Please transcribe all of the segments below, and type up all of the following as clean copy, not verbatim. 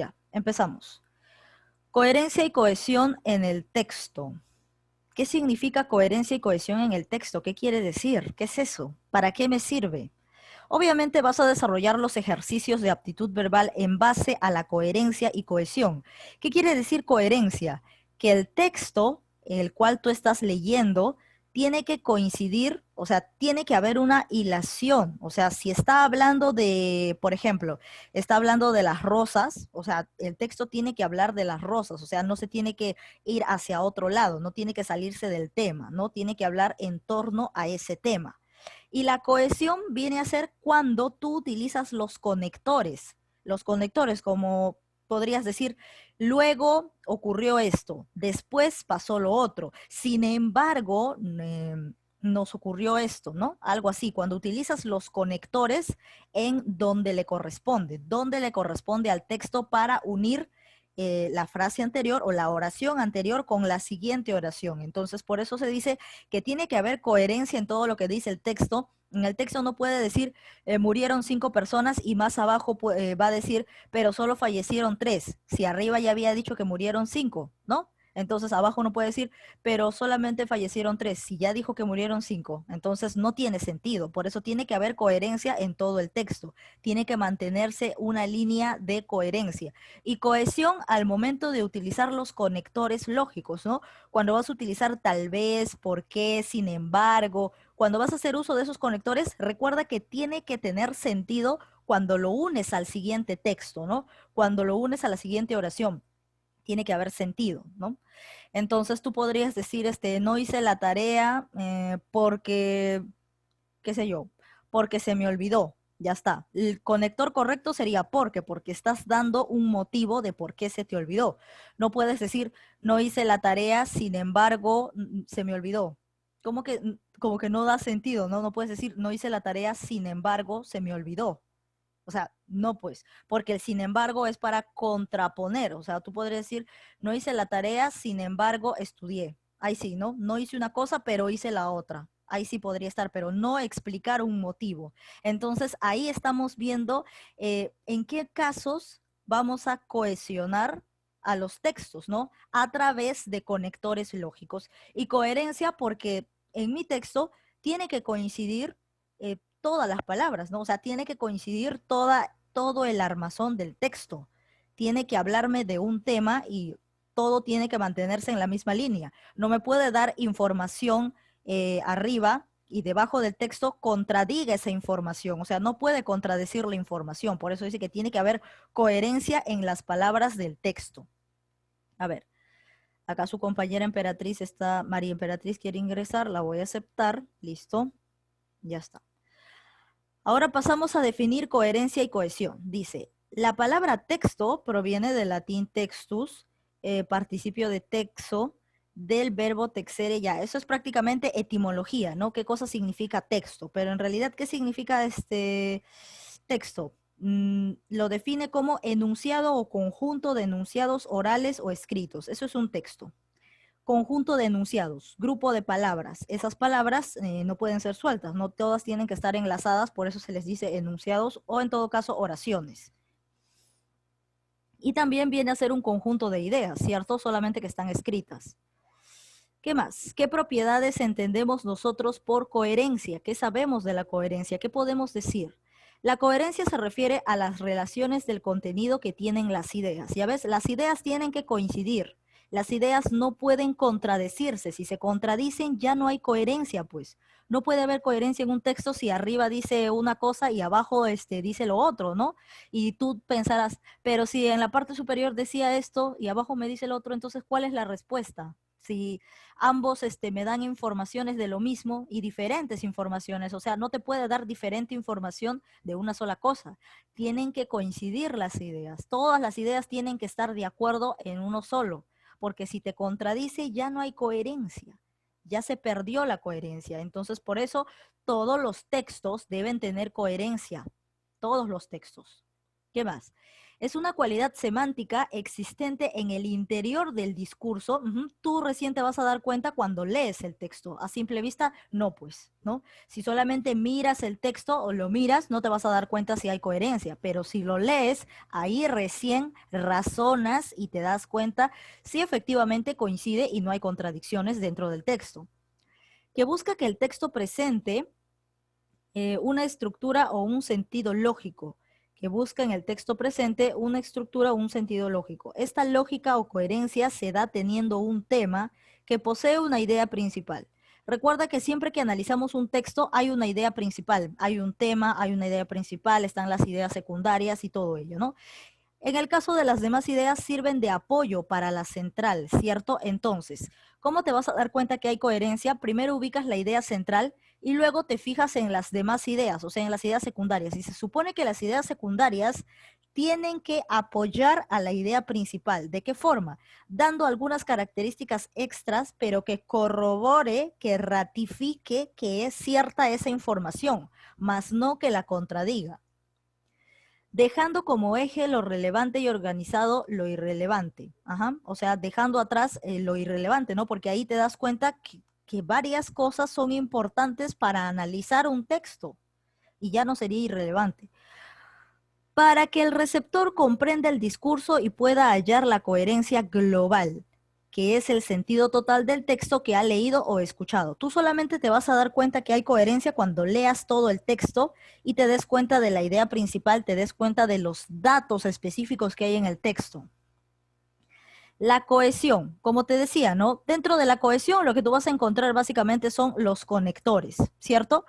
Ya, empezamos. Coherencia y cohesión en el texto. ¿Qué significa coherencia y cohesión en el texto? ¿Qué quiere decir? ¿Qué es eso? ¿Para qué me sirve? Obviamente vas a desarrollar los ejercicios de aptitud verbal en base a la coherencia y cohesión. ¿Qué quiere decir coherencia? Que el texto, el cual tú estás leyendo, tiene que coincidir, o sea, tiene que haber una hilación. O sea, si está hablando de, por ejemplo, está hablando de las rosas, o sea, el texto tiene que hablar de las rosas, o sea, no se tiene que ir hacia otro lado, no tiene que salirse del tema, no tiene que hablar en torno a ese tema. Y la cohesión viene a ser cuando tú utilizas los conectores. Los conectores, como podrías decir, luego ocurrió esto, después pasó lo otro. Sin embargo, nos ocurrió esto, ¿no? Algo así, cuando utilizas los conectores en donde le corresponde al texto para unir la frase anterior o la oración anterior con la siguiente oración. Entonces, por eso se dice que tiene que haber coherencia en todo lo que dice el texto. En el texto no puede decir murieron 5 personas y más abajo va a decir pero solo fallecieron 3. Si arriba ya había dicho que murieron 5, ¿no? Entonces abajo no puede decir pero solamente fallecieron 3. Si ya dijo que murieron 5, entonces no tiene sentido. Por eso tiene que haber coherencia en todo el texto. Tiene que mantenerse una línea de coherencia. Y cohesión al momento de utilizar los conectores lógicos, ¿no? Cuando vas a utilizar tal vez, por qué, sin embargo, cuando vas a hacer uso de esos conectores, recuerda que tiene que tener sentido cuando lo unes al siguiente texto, ¿no? Cuando lo unes a la siguiente oración, tiene que haber sentido, ¿no? Entonces tú podrías decir, no hice la tarea porque, qué sé yo, porque se me olvidó. Ya está. El conector correcto sería porque estás dando un motivo de por qué se te olvidó. No puedes decir, no hice la tarea, sin embargo, se me olvidó. Como que no da sentido, ¿no? No puedes decir, no hice la tarea, sin embargo, se me olvidó. O sea, no pues, porque el sin embargo es para contraponer. O sea, tú podrías decir, no hice la tarea, sin embargo, estudié. Ahí sí, ¿no? No hice una cosa, pero hice la otra. Ahí sí podría estar, pero no explicar un motivo. Entonces, ahí estamos viendo en qué casos vamos a cohesionar a los textos, ¿no? A través de conectores lógicos. Y coherencia porque en mi texto tiene que coincidir todas las palabras, ¿no? O sea, tiene que coincidir todo el armazón del texto. Tiene que hablarme de un tema y todo tiene que mantenerse en la misma línea. No me puede dar información arriba y debajo del texto contradiga esa información. O sea, no puede contradecir la información. Por eso dice que tiene que haber coherencia en las palabras del texto. A ver, acá su compañera Emperatriz está, María Emperatriz quiere ingresar, la voy a aceptar. Listo, ya está. Ahora pasamos a definir coherencia y cohesión. Dice, la palabra texto proviene del latín textus, participio de texo, del verbo texere ya. Eso es prácticamente etimología, ¿no? ¿Qué cosa significa texto? Pero en realidad, ¿qué significa este texto? Lo define como enunciado o conjunto de enunciados orales o escritos. Eso es un texto. Conjunto de enunciados, grupo de palabras. Esas palabras no pueden ser sueltas, no todas tienen que estar enlazadas, por eso se les dice enunciados o en todo caso oraciones. Y también viene a ser un conjunto de ideas, ¿cierto? Solamente que están escritas. ¿Qué más? ¿Qué propiedades entendemos nosotros por coherencia? ¿Qué sabemos de la coherencia? ¿Qué podemos decir? La coherencia se refiere a las relaciones del contenido que tienen las ideas. Ya ves, las ideas tienen que coincidir. Las ideas no pueden contradecirse. Si se contradicen, ya no hay coherencia, pues. No puede haber coherencia en un texto si arriba dice una cosa y abajo dice lo otro, ¿no? Y tú pensarás, pero si en la parte superior decía esto y abajo me dice el otro, entonces, ¿cuál es la respuesta? Si ambos me dan informaciones de lo mismo y diferentes informaciones, o sea, no te puede dar diferente información de una sola cosa. Tienen que coincidir las ideas. Todas las ideas tienen que estar de acuerdo en uno solo, porque si te contradice ya no hay coherencia. Ya se perdió la coherencia. Entonces, por eso todos los textos deben tener coherencia. Todos los textos. ¿Qué más? Es una cualidad semántica existente en el interior del discurso. Tú recién te vas a dar cuenta cuando lees el texto. A simple vista, no pues, ¿no? Si solamente miras el texto o lo miras, no te vas a dar cuenta si hay coherencia. Pero si lo lees, ahí recién razonas y te das cuenta si efectivamente coincide y no hay contradicciones dentro del texto. Que busca que el texto presente una estructura o un sentido lógico, que busca en el texto presente una estructura o un sentido lógico. Esta lógica o coherencia se da teniendo un tema que posee una idea principal. Recuerda que siempre que analizamos un texto hay una idea principal, hay un tema, hay una idea principal, están las ideas secundarias y todo ello, ¿no? En el caso de las demás ideas sirven de apoyo para la central, ¿cierto? Entonces, ¿cómo te vas a dar cuenta que hay coherencia? Primero ubicas la idea central y luego te fijas en las demás ideas, o sea, en las ideas secundarias. Y se supone que las ideas secundarias tienen que apoyar a la idea principal. ¿De qué forma? Dando algunas características extras, pero que corrobore, que ratifique que es cierta esa información, más no que la contradiga, dejando como eje lo relevante y organizado lo irrelevante. Ajá. O sea, dejando atrás lo irrelevante, ¿no? Porque ahí te das cuenta que varias cosas son importantes para analizar un texto y ya no sería irrelevante. Para que el receptor comprenda el discurso y pueda hallar la coherencia global, que es el sentido total del texto que ha leído o escuchado. Tú solamente te vas a dar cuenta que hay coherencia cuando leas todo el texto y te des cuenta de la idea principal, te des cuenta de los datos específicos que hay en el texto. La cohesión, como te decía, ¿no? Dentro de la cohesión lo que tú vas a encontrar básicamente son los conectores, ¿cierto?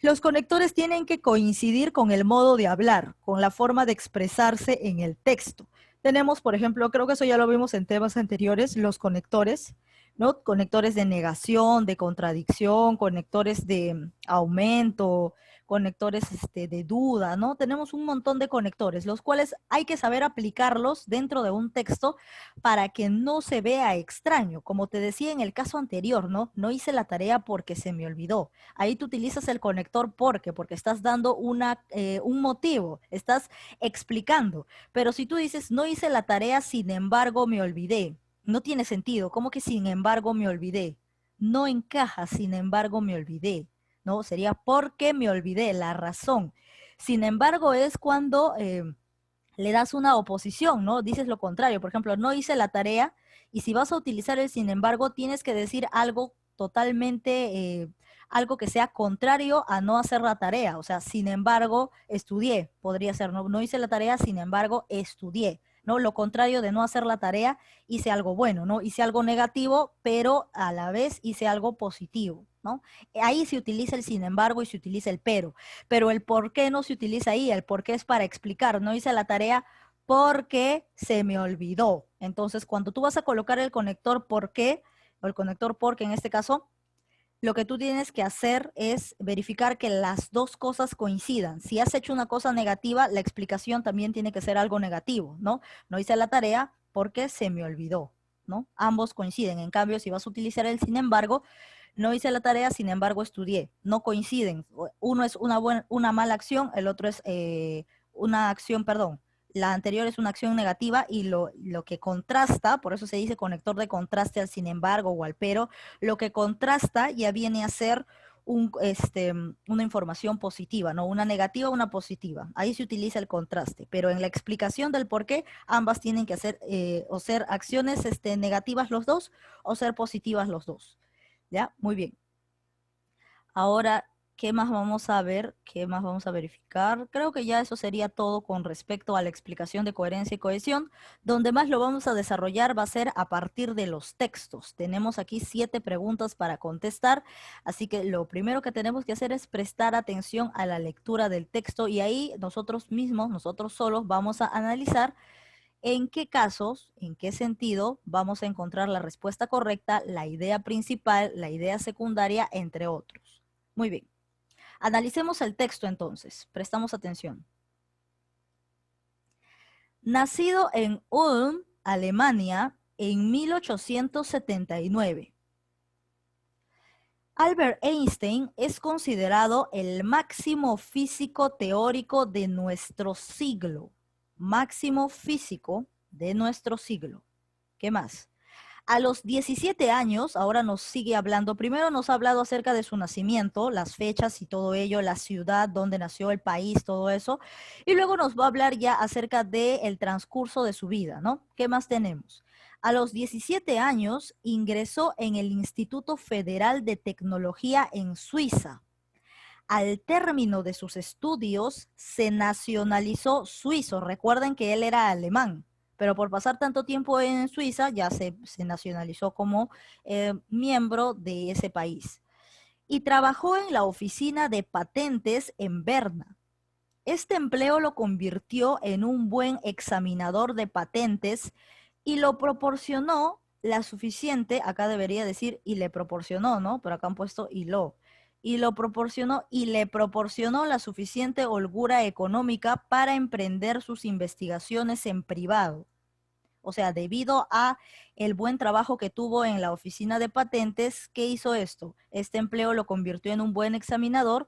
Los conectores tienen que coincidir con el modo de hablar, con la forma de expresarse en el texto. Tenemos, por ejemplo, creo que eso ya lo vimos en temas anteriores, los conectores, ¿no? Conectores de negación, de contradicción, conectores de aumento, conectores de duda, ¿no? Tenemos un montón de conectores, los cuales hay que saber aplicarlos dentro de un texto para que no se vea extraño. Como te decía en el caso anterior, ¿no? No hice la tarea porque se me olvidó. Ahí tú utilizas el conector porque estás dando un motivo, estás explicando. Pero si tú dices, no hice la tarea, sin embargo me olvidé, no tiene sentido. ¿Cómo que sin embargo me olvidé? No encaja, sin embargo me olvidé. ¿No? Sería porque me olvidé, la razón. Sin embargo, es cuando le das una oposición, ¿no? Dices lo contrario. Por ejemplo, no hice la tarea y si vas a utilizar el sin embargo, tienes que decir algo totalmente, algo que sea contrario a no hacer la tarea. O sea, sin embargo, estudié, podría ser, no, no hice la tarea, sin embargo, estudié. ¿No? Lo contrario de no hacer la tarea, hice algo bueno, ¿no? Hice algo negativo, pero a la vez hice algo positivo, ¿no? Ahí se utiliza el sin embargo y se utiliza el pero el por qué no se utiliza ahí, el por qué es para explicar, no hice la tarea porque se me olvidó. Entonces, cuando tú vas a colocar el conector por qué, o el conector porque en este caso, lo que tú tienes que hacer es verificar que las dos cosas coincidan. Si has hecho una cosa negativa, la explicación también tiene que ser algo negativo, ¿no? No hice la tarea porque se me olvidó, ¿no? Ambos coinciden. En cambio, si vas a utilizar el sin embargo, no hice la tarea, sin embargo estudié. No coinciden. Uno es una mala acción, el otro es una acción, perdón. La anterior es una acción negativa y lo que contrasta, por eso se dice conector de contraste al sin embargo o al pero, lo que contrasta ya viene a ser una información positiva, ¿no? Una negativa o una positiva. Ahí se utiliza el contraste, pero en la explicación del por qué ambas tienen que hacer o ser acciones negativas los dos o ser positivas los dos. ¿Ya? Muy bien. Ahora, ¿qué más vamos a ver? ¿Qué más vamos a verificar? Creo que ya eso sería todo con respecto a la explicación de coherencia y cohesión. Donde más lo vamos a desarrollar va a ser a partir de los textos. Tenemos aquí 7 preguntas para contestar, así que lo primero que tenemos que hacer es prestar atención a la lectura del texto y ahí nosotros mismos, nosotros solos, vamos a analizar en qué casos, en qué sentido vamos a encontrar la respuesta correcta, la idea principal, la idea secundaria, entre otros. Muy bien. Analicemos el texto entonces. Prestamos atención. Nacido en Ulm, Alemania, en 1879. Albert Einstein es considerado el máximo físico teórico de nuestro siglo. máximo físico de nuestro siglo. ¿Qué más? A los 17 años, ahora nos sigue hablando, primero nos ha hablado acerca de su nacimiento, las fechas y todo ello, la ciudad donde nació, el país, todo eso, y luego nos va a hablar ya acerca del transcurso de su vida, ¿no? ¿Qué más tenemos? A los 17 años ingresó en el Instituto Federal de Tecnología en Suiza. Al término de sus estudios, se nacionalizó suizo. Recuerden que él era alemán, pero por pasar tanto tiempo en Suiza ya se nacionalizó como miembro de ese país. Y trabajó en la oficina de patentes en Berna. Este empleo lo convirtió en un buen examinador de patentes y lo proporcionó la suficiente, acá debería decir y le proporcionó, ¿no? Pero acá han puesto y lo proporcionó y le proporcionó la suficiente holgura económica para emprender sus investigaciones en privado. O sea, debido a el buen trabajo que tuvo en la oficina de patentes, ¿qué hizo esto? Este empleo lo convirtió en un buen examinador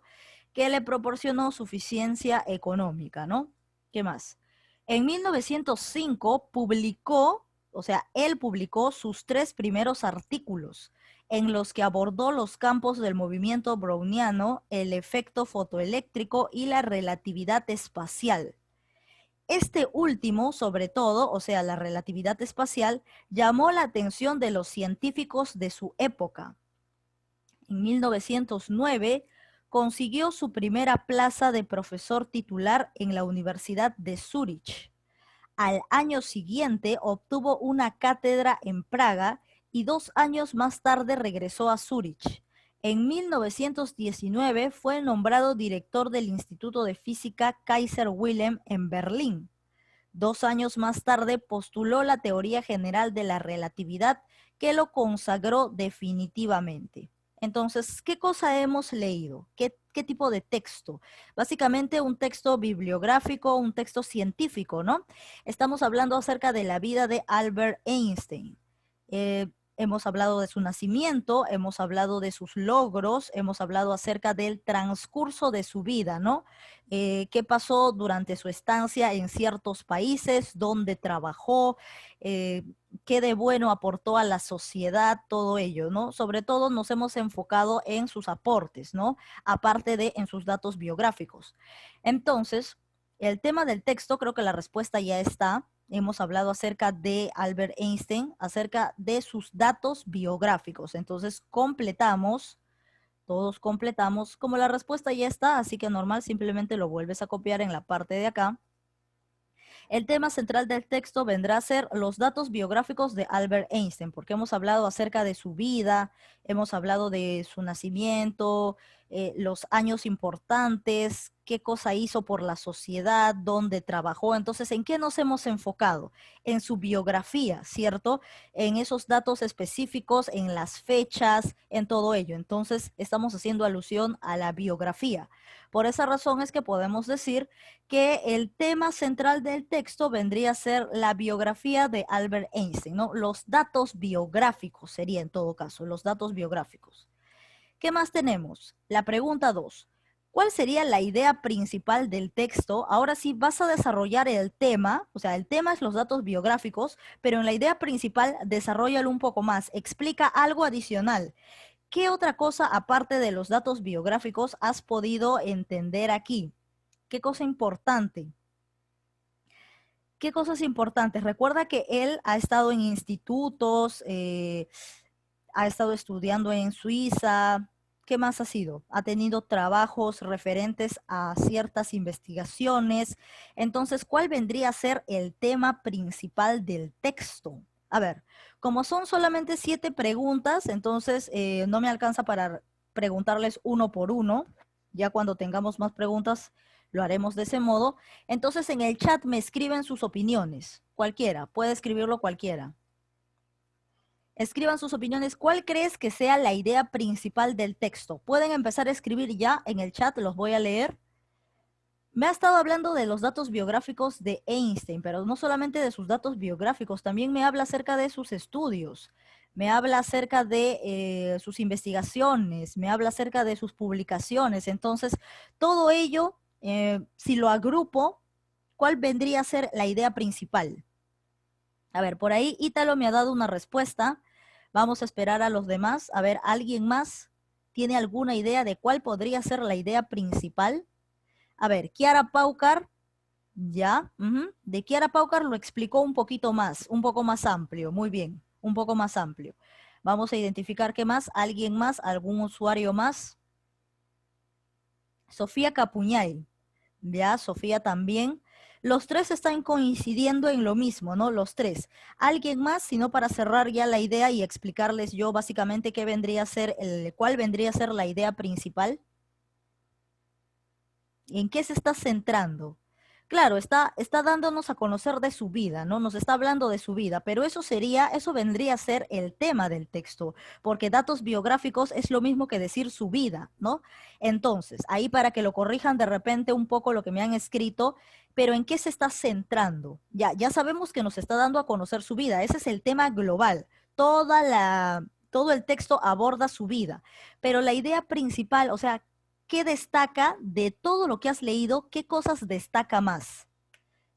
que le proporcionó suficiencia económica, ¿no? ¿Qué más? En 1905 publicó, o sea, él publicó sus 3 primeros artículos en los que abordó los campos del movimiento browniano, el efecto fotoeléctrico y la relatividad espacial. Este último, sobre todo, o sea, la relatividad espacial, llamó la atención de los científicos de su época. En 1909 consiguió su primera plaza de profesor titular en la Universidad de Zúrich. Al año siguiente obtuvo una cátedra en Praga y 2 años más tarde regresó a Zúrich. En 1919 fue nombrado director del Instituto de Física Kaiser Wilhelm en Berlín. 2 años más tarde postuló la teoría general de la relatividad que lo consagró definitivamente. Entonces, ¿qué cosa hemos leído? ¿Qué tipo de texto? Básicamente un texto bibliográfico, un texto científico, ¿no? Estamos hablando acerca de la vida de Albert Einstein. Hemos hablado de su nacimiento, hemos hablado de sus logros, hemos hablado acerca del transcurso de su vida, ¿no? Qué pasó durante su estancia en ciertos países, dónde trabajó, qué de bueno aportó a la sociedad, todo ello, ¿no? Sobre todo nos hemos enfocado en sus aportes, ¿no? Aparte de en sus datos biográficos. Entonces, el tema del texto, creo que la respuesta ya está. Hemos hablado acerca de Albert Einstein, acerca de sus datos biográficos. Entonces, todos completamos. Como la respuesta ya está, así que normal, simplemente lo vuelves a copiar en la parte de acá. El tema central del texto vendrá a ser los datos biográficos de Albert Einstein, porque hemos hablado acerca de su vida, hemos hablado de su nacimiento, los años importantes, qué cosa hizo por la sociedad, dónde trabajó. Entonces, ¿en qué nos hemos enfocado? En su biografía, ¿cierto? En esos datos específicos, en las fechas, en todo ello. Entonces, estamos haciendo alusión a la biografía. Por esa razón es que podemos decir que el tema central del texto vendría a ser la biografía de Albert Einstein, ¿no? Los datos biográficos sería en todo caso, los datos biográficos. ¿Qué más tenemos? La pregunta 2. ¿Cuál sería la idea principal del texto? Ahora sí vas a desarrollar el tema, o sea, el tema es los datos biográficos, pero en la idea principal desarrollalo un poco más, explica algo adicional. ¿Qué otra cosa aparte de los datos biográficos has podido entender aquí? ¿Qué cosa importante? ¿Qué cosas importantes? Recuerda que él ha estado en institutos, ha estado estudiando en Suiza. ¿Qué más ha sido? Ha tenido trabajos referentes a ciertas investigaciones. Entonces, ¿cuál vendría a ser el tema principal del texto? A ver, como son solamente 7 preguntas, entonces no me alcanza para preguntarles uno por uno. Ya cuando tengamos más preguntas, lo haremos de ese modo. Entonces, en el chat me escriben sus opiniones. Cualquiera, puede escribirlo cualquiera. Escriban sus opiniones. ¿Cuál crees que sea la idea principal del texto? Pueden empezar a escribir ya en el chat, los voy a leer. Me ha estado hablando de los datos biográficos de Einstein, pero no solamente de sus datos biográficos, también me habla acerca de sus estudios, me habla acerca de sus investigaciones, me habla acerca de sus publicaciones. Entonces, todo ello, si lo agrupo, ¿Cuál vendría a ser la idea principal? A ver, por ahí Ítalo me ha dado una respuesta. Vamos a esperar a los demás. A ver, ¿alguien más tiene alguna idea de cuál podría ser la idea principal? A ver, Kiara Paucar, ya. De Kiara Paucar lo explicó un poco más amplio. Muy bien, un poco más amplio. Vamos a identificar qué más. ¿Alguien más? ¿Algún usuario más? Sofía Capuñay. Ya, Sofía también. Los tres están coincidiendo en lo mismo, ¿no? Los tres. ¿Alguien más? Sino para cerrar ya la idea y explicarles yo básicamente qué vendría a ser cuál vendría a ser la idea principal. ¿En qué se está centrando? Claro, está dándonos a conocer de su vida, ¿no? Nos está hablando de su vida, pero eso vendría a ser el tema del texto, porque datos biográficos es lo mismo que decir su vida, ¿no? Entonces, ahí para que lo corrijan de repente un poco lo que me han escrito, pero ¿en qué se está centrando? Ya sabemos que nos está dando a conocer su vida, ese es el tema global. Todo el texto aborda su vida, pero la idea principal, o sea, ¿qué destaca de todo lo que has leído? ¿Qué cosas destaca más?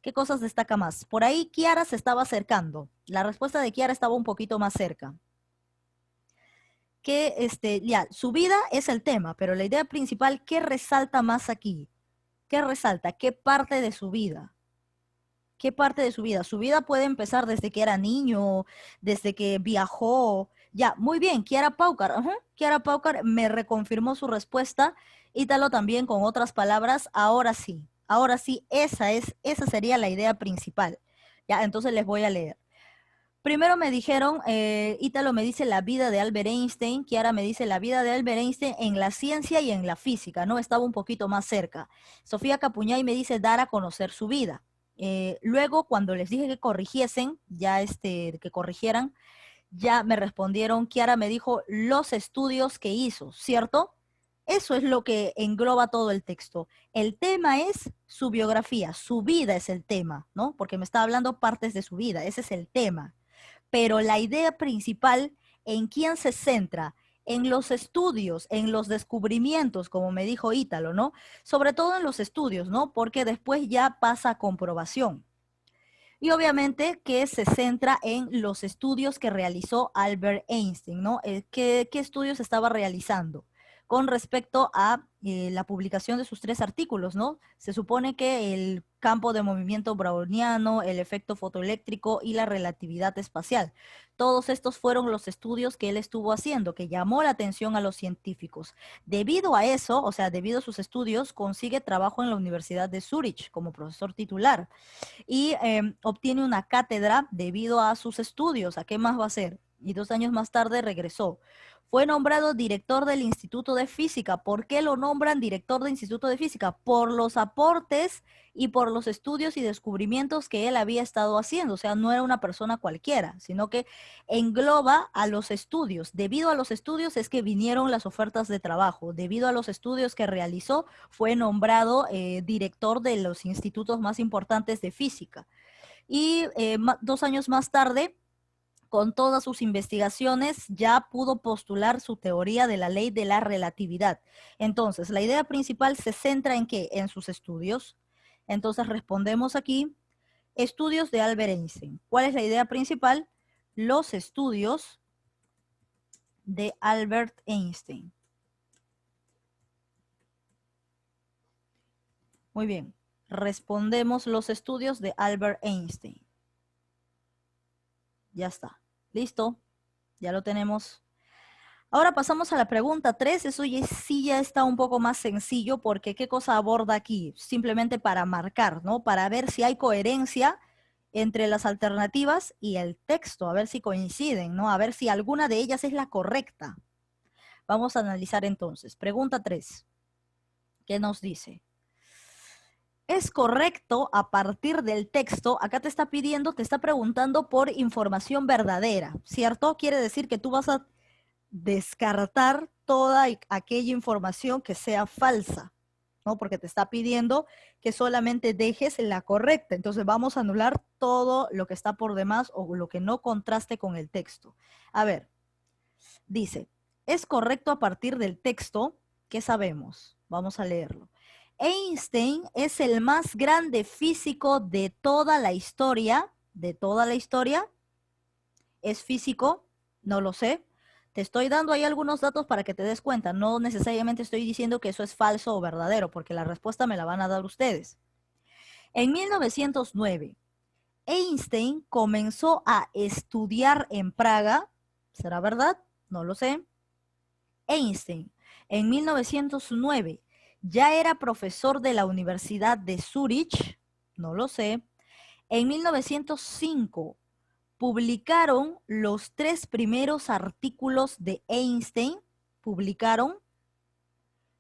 ¿Qué cosas destaca más? Por ahí Kiara se estaba acercando. La respuesta de Kiara estaba un poquito más cerca. Que ya, su vida es el tema, pero la idea principal, ¿qué resalta más aquí? ¿Qué resalta? ¿Qué parte de su vida? ¿Qué parte de su vida? Su vida puede empezar desde que era niño, desde que viajó. Ya, muy bien, Kiara Paucar. Kiara Paucar me reconfirmó su respuesta. Ítalo también con otras palabras. Ahora sí, esa sería la idea principal. Ya, entonces les voy a leer. Primero me dijeron, Ítalo me dice la vida de Albert Einstein, Kiara me dice la vida de Albert Einstein en la ciencia y en la física, ¿no? Estaba un poquito más cerca. Sofía Capuñay me dice dar a conocer su vida. Luego, cuando les dije que corrigiesen, que corrigieran, ya me respondieron, Kiara me dijo los estudios que hizo, ¿cierto? Eso es lo que engloba todo el texto. El tema es su biografía, su vida es el tema, ¿no? Porque me está hablando partes de su vida, ese es el tema. Pero la idea principal, ¿en quién se centra? En los estudios, en los descubrimientos, como me dijo Ítalo, ¿no? Sobre todo en los estudios, ¿no? Porque después ya pasa a comprobación. Y obviamente que se centra en los estudios que realizó Albert Einstein, ¿no? ¿Qué estudios estaba realizando? Con respecto a la publicación de sus 3 artículos, ¿no? Se supone que el campo de movimiento browniano, el efecto fotoeléctrico y la relatividad espacial. Todos estos fueron los estudios que él estuvo haciendo, que llamó la atención a los científicos. Debido a eso, o sea, debido a sus estudios, consigue trabajo en la Universidad de Zurich como profesor titular y obtiene una cátedra debido a sus estudios. ¿A qué más va a hacer? Y 2 años más tarde regresó. Fue nombrado director del Instituto de Física. ¿Por qué lo nombran director del Instituto de Física? Por los aportes y por los estudios y descubrimientos que él había estado haciendo. O sea, no era una persona cualquiera, sino que engloba a los estudios. Debido a los estudios es que vinieron las ofertas de trabajo. Debido a los estudios que realizó, fue nombrado director de los institutos más importantes de física. Y 2 años más tarde, con todas sus investigaciones, ya pudo postular su teoría de la ley de la relatividad. Entonces, la idea principal se centra en qué? En sus estudios. Entonces, respondemos aquí, estudios de Albert Einstein. ¿Cuál es la idea principal? Los estudios de Albert Einstein. Muy bien. Respondemos los estudios de Albert Einstein. Ya está. Listo. Ya lo tenemos. Ahora pasamos a la pregunta 3. Eso sí ya está un poco más sencillo porque ¿qué cosa aborda aquí? Simplemente para marcar, ¿no? Para ver si hay coherencia entre las alternativas y el texto, a ver si coinciden, ¿no? A ver si alguna de ellas es la correcta. Vamos a analizar entonces. Pregunta 3. ¿Qué nos dice? Es correcto a partir del texto, acá te está pidiendo, te está preguntando por información verdadera, ¿cierto? Quiere decir que tú vas a descartar toda aquella información que sea falsa, ¿no? Porque te está pidiendo que solamente dejes la correcta. Entonces vamos a anular todo lo que está por demás o lo que no contraste con el texto. A ver, dice, es correcto a partir del texto, ¿qué sabemos? Vamos a leerlo. Einstein es el más grande físico de toda la historia. ¿De toda la historia? ¿Es físico? No lo sé. Te estoy dando ahí algunos datos para que te des cuenta. No necesariamente estoy diciendo que eso es falso o verdadero, porque la respuesta me la van a dar ustedes. En 1909, Einstein comenzó a estudiar en Praga. ¿Será verdad? No lo sé. Einstein, en 1909, ya era profesor de la Universidad de Zúrich. No lo sé. En 1905, publicaron los 3 primeros artículos de Einstein. Publicaron.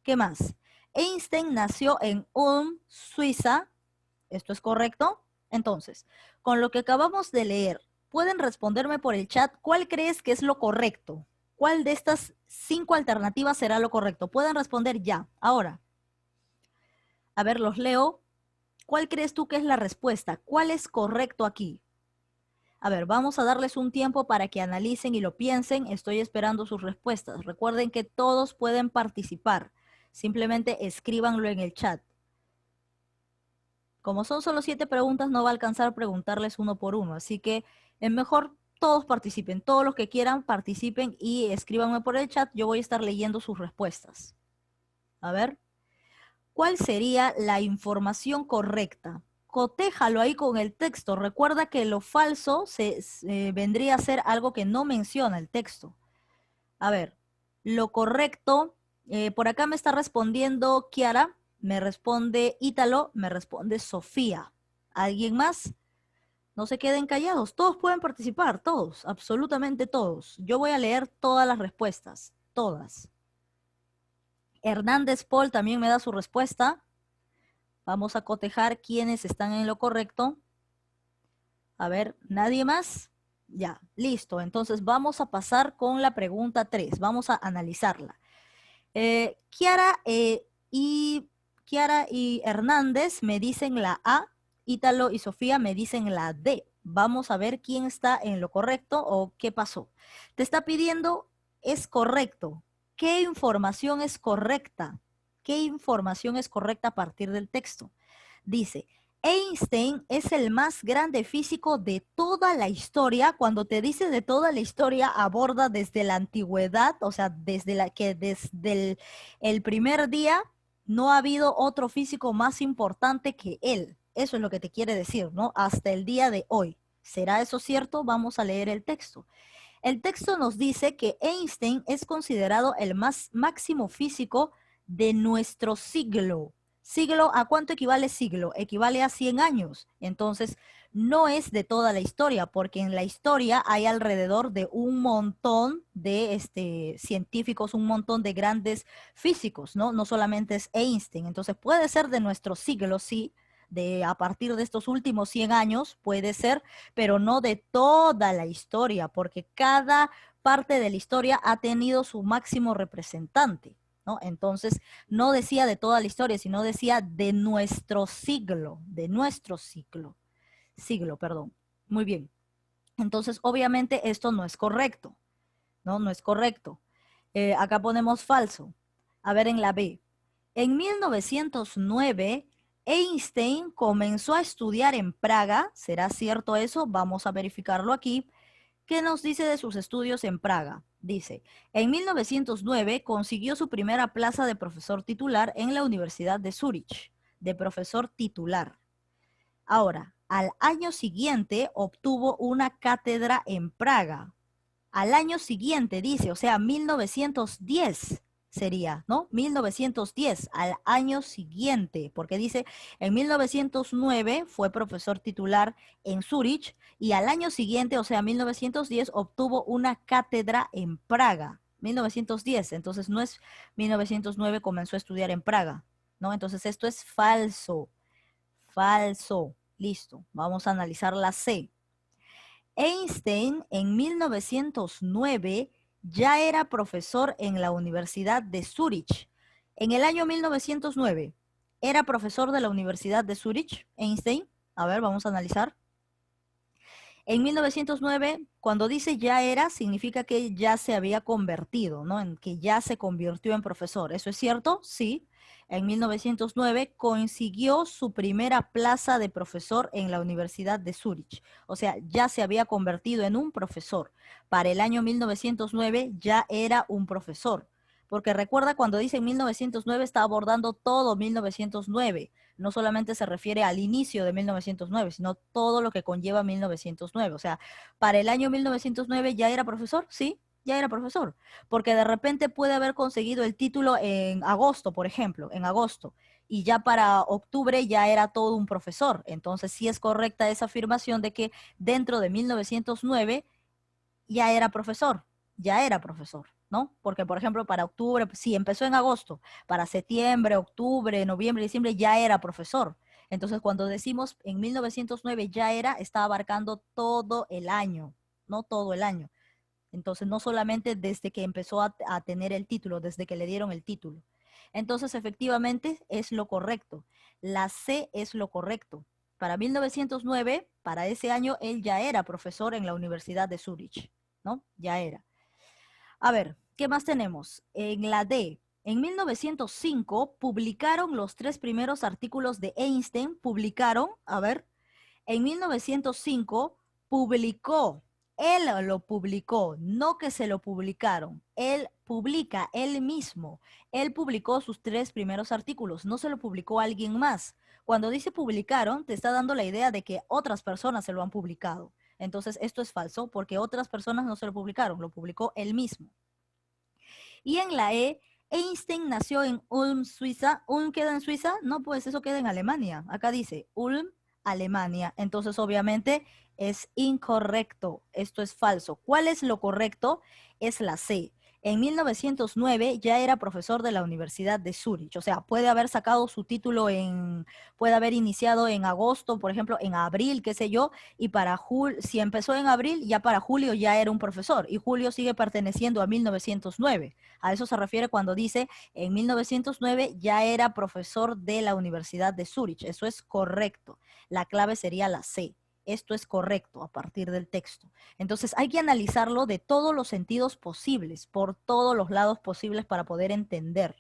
¿Qué más? Einstein nació en Ulm, Suiza. ¿Esto es correcto? Entonces, con lo que acabamos de leer, pueden responderme por el chat cuál crees que es lo correcto. ¿Cuál de estas 5 alternativas será lo correcto? Pueden responder ya, ahora. A ver, los leo. ¿Cuál crees tú que es la respuesta? ¿Cuál es correcto aquí? A ver, vamos a darles un tiempo para que analicen y lo piensen. Estoy esperando sus respuestas. Recuerden que todos pueden participar. Simplemente escríbanlo en el chat. Como son solo 7 preguntas, no va a alcanzar preguntarles uno por uno. Así que es mejor todos participen. Todos los que quieran participen y escríbanme por el chat. Yo voy a estar leyendo sus respuestas. A ver. ¿Cuál sería la información correcta? Cotéjalo ahí con el texto. Recuerda que lo falso vendría a ser algo que no menciona el texto. A ver, lo correcto, por acá me está respondiendo Kiara, me responde Ítalo, me responde Sofía. ¿Alguien más? No se queden callados, todos pueden participar, todos, absolutamente todos. Yo voy a leer todas las respuestas, todas. Hernández Paul también me da su respuesta. Vamos a cotejar quiénes están en lo correcto. A ver, ¿nadie más? Ya, listo. Entonces vamos a pasar con la pregunta 3. Vamos a analizarla. Kiara y Hernández me dicen la A. Ítalo y Sofía me dicen la D. Vamos a ver quién está en lo correcto o qué pasó. Te está pidiendo, ¿es correcto? ¿Qué información es correcta? ¿Qué información es correcta a partir del texto? Dice, Einstein es el más grande físico de toda la historia. Cuando te dice de toda la historia, aborda desde la antigüedad, o sea, desde el primer día no ha habido otro físico más importante que él. Eso es lo que te quiere decir, ¿no? Hasta el día de hoy. ¿Será eso cierto? Vamos a leer el texto. El texto nos dice que Einstein es considerado el más máximo físico de nuestro siglo. ¿Siglo a cuánto equivale siglo? Equivale a 100 años. Entonces, no es de toda la historia, porque en la historia hay alrededor de un montón de científicos, un montón de grandes físicos, ¿no? No solamente es Einstein. Entonces, puede ser de nuestro siglo, sí, de a partir de estos últimos 100 años, puede ser, pero no de toda la historia, porque cada parte de la historia ha tenido su máximo representante, ¿no? Entonces, no decía de toda la historia, sino decía de nuestro siglo, perdón. Muy bien. Entonces, obviamente, esto no es correcto, ¿no? No es correcto. Acá ponemos falso. A ver en la B. En 1909, Einstein comenzó a estudiar en Praga. ¿Será cierto eso? Vamos a verificarlo aquí. ¿Qué nos dice de sus estudios en Praga? Dice, en 1909 consiguió su primera plaza de profesor titular en la Universidad de Zúrich, de profesor titular. Ahora, al año siguiente obtuvo una cátedra en Praga. Al año siguiente, dice, o sea, 1910 sería, ¿no? 1910, al año siguiente, porque dice, en 1909 fue profesor titular en Zúrich y al año siguiente, o sea, 1910, obtuvo una cátedra en Praga. 1910, entonces no es 1909 comenzó a estudiar en Praga, ¿no? Entonces esto es falso, falso. Listo, vamos a analizar la C. Einstein en 1909 ya era profesor en la Universidad de Zúrich. En el año 1909, ¿era profesor de la Universidad de Zúrich, Einstein? A ver, vamos a analizar. En 1909, cuando dice ya era, significa que ya se había convertido, ¿no? En que ya se convirtió en profesor. ¿Eso es cierto? Sí. En 1909 consiguió su primera plaza de profesor en la Universidad de Zúrich. O sea, ya se había convertido en un profesor. Para el año 1909 ya era un profesor. Porque recuerda cuando dice 1909 está abordando todo 1909. No solamente se refiere al inicio de 1909, sino todo lo que conlleva 1909. O sea, para el año 1909 ya era profesor, sí, ya era profesor, porque de repente puede haber conseguido el título en agosto, por ejemplo, en agosto, y ya para octubre ya era todo un profesor. Entonces sí es correcta esa afirmación de que dentro de 1909 ya era profesor, ya era profesor, ¿no? Porque, por ejemplo, para octubre, sí, empezó en agosto, para septiembre, octubre, noviembre, diciembre, ya era profesor. Entonces, cuando decimos en 1909 ya era, está abarcando todo el año, no todo el año. Entonces, no solamente desde que empezó a tener el título, desde que le dieron el título. Entonces, efectivamente, es lo correcto. La C es lo correcto. Para 1909, para ese año, él ya era profesor en la Universidad de Zúrich, ¿no? Ya era. A ver, ¿qué más tenemos? En la D, en 1905 publicaron los tres primeros artículos de Einstein, publicaron, a ver, en 1905 publicó, él lo publicó, no que se lo publicaron, él publica, él mismo, él publicó sus tres primeros artículos, no se lo publicó alguien más. Cuando dice publicaron, te está dando la idea de que otras personas se lo han publicado. Entonces, esto es falso porque otras personas no se lo publicaron, lo publicó él mismo. Y en la E, Einstein nació en Ulm, Suiza. ¿Ulm queda en Suiza? No, pues eso queda en Alemania. Acá dice Ulm, Alemania. Entonces, obviamente, es incorrecto. Esto es falso. ¿Cuál es lo correcto? Es la C. En 1909 ya era profesor de la Universidad de Zúrich. O sea, puede haber sacado su título puede haber iniciado en agosto, por ejemplo, en abril, qué sé yo, y para si empezó en abril, ya para julio ya era un profesor. Y julio sigue perteneciendo a 1909. A eso se refiere cuando dice en 1909 ya era profesor de la Universidad de Zúrich. Eso es correcto. La clave sería la C. Esto es correcto a partir del texto. Entonces hay que analizarlo de todos los sentidos posibles, por todos los lados posibles para poder entender.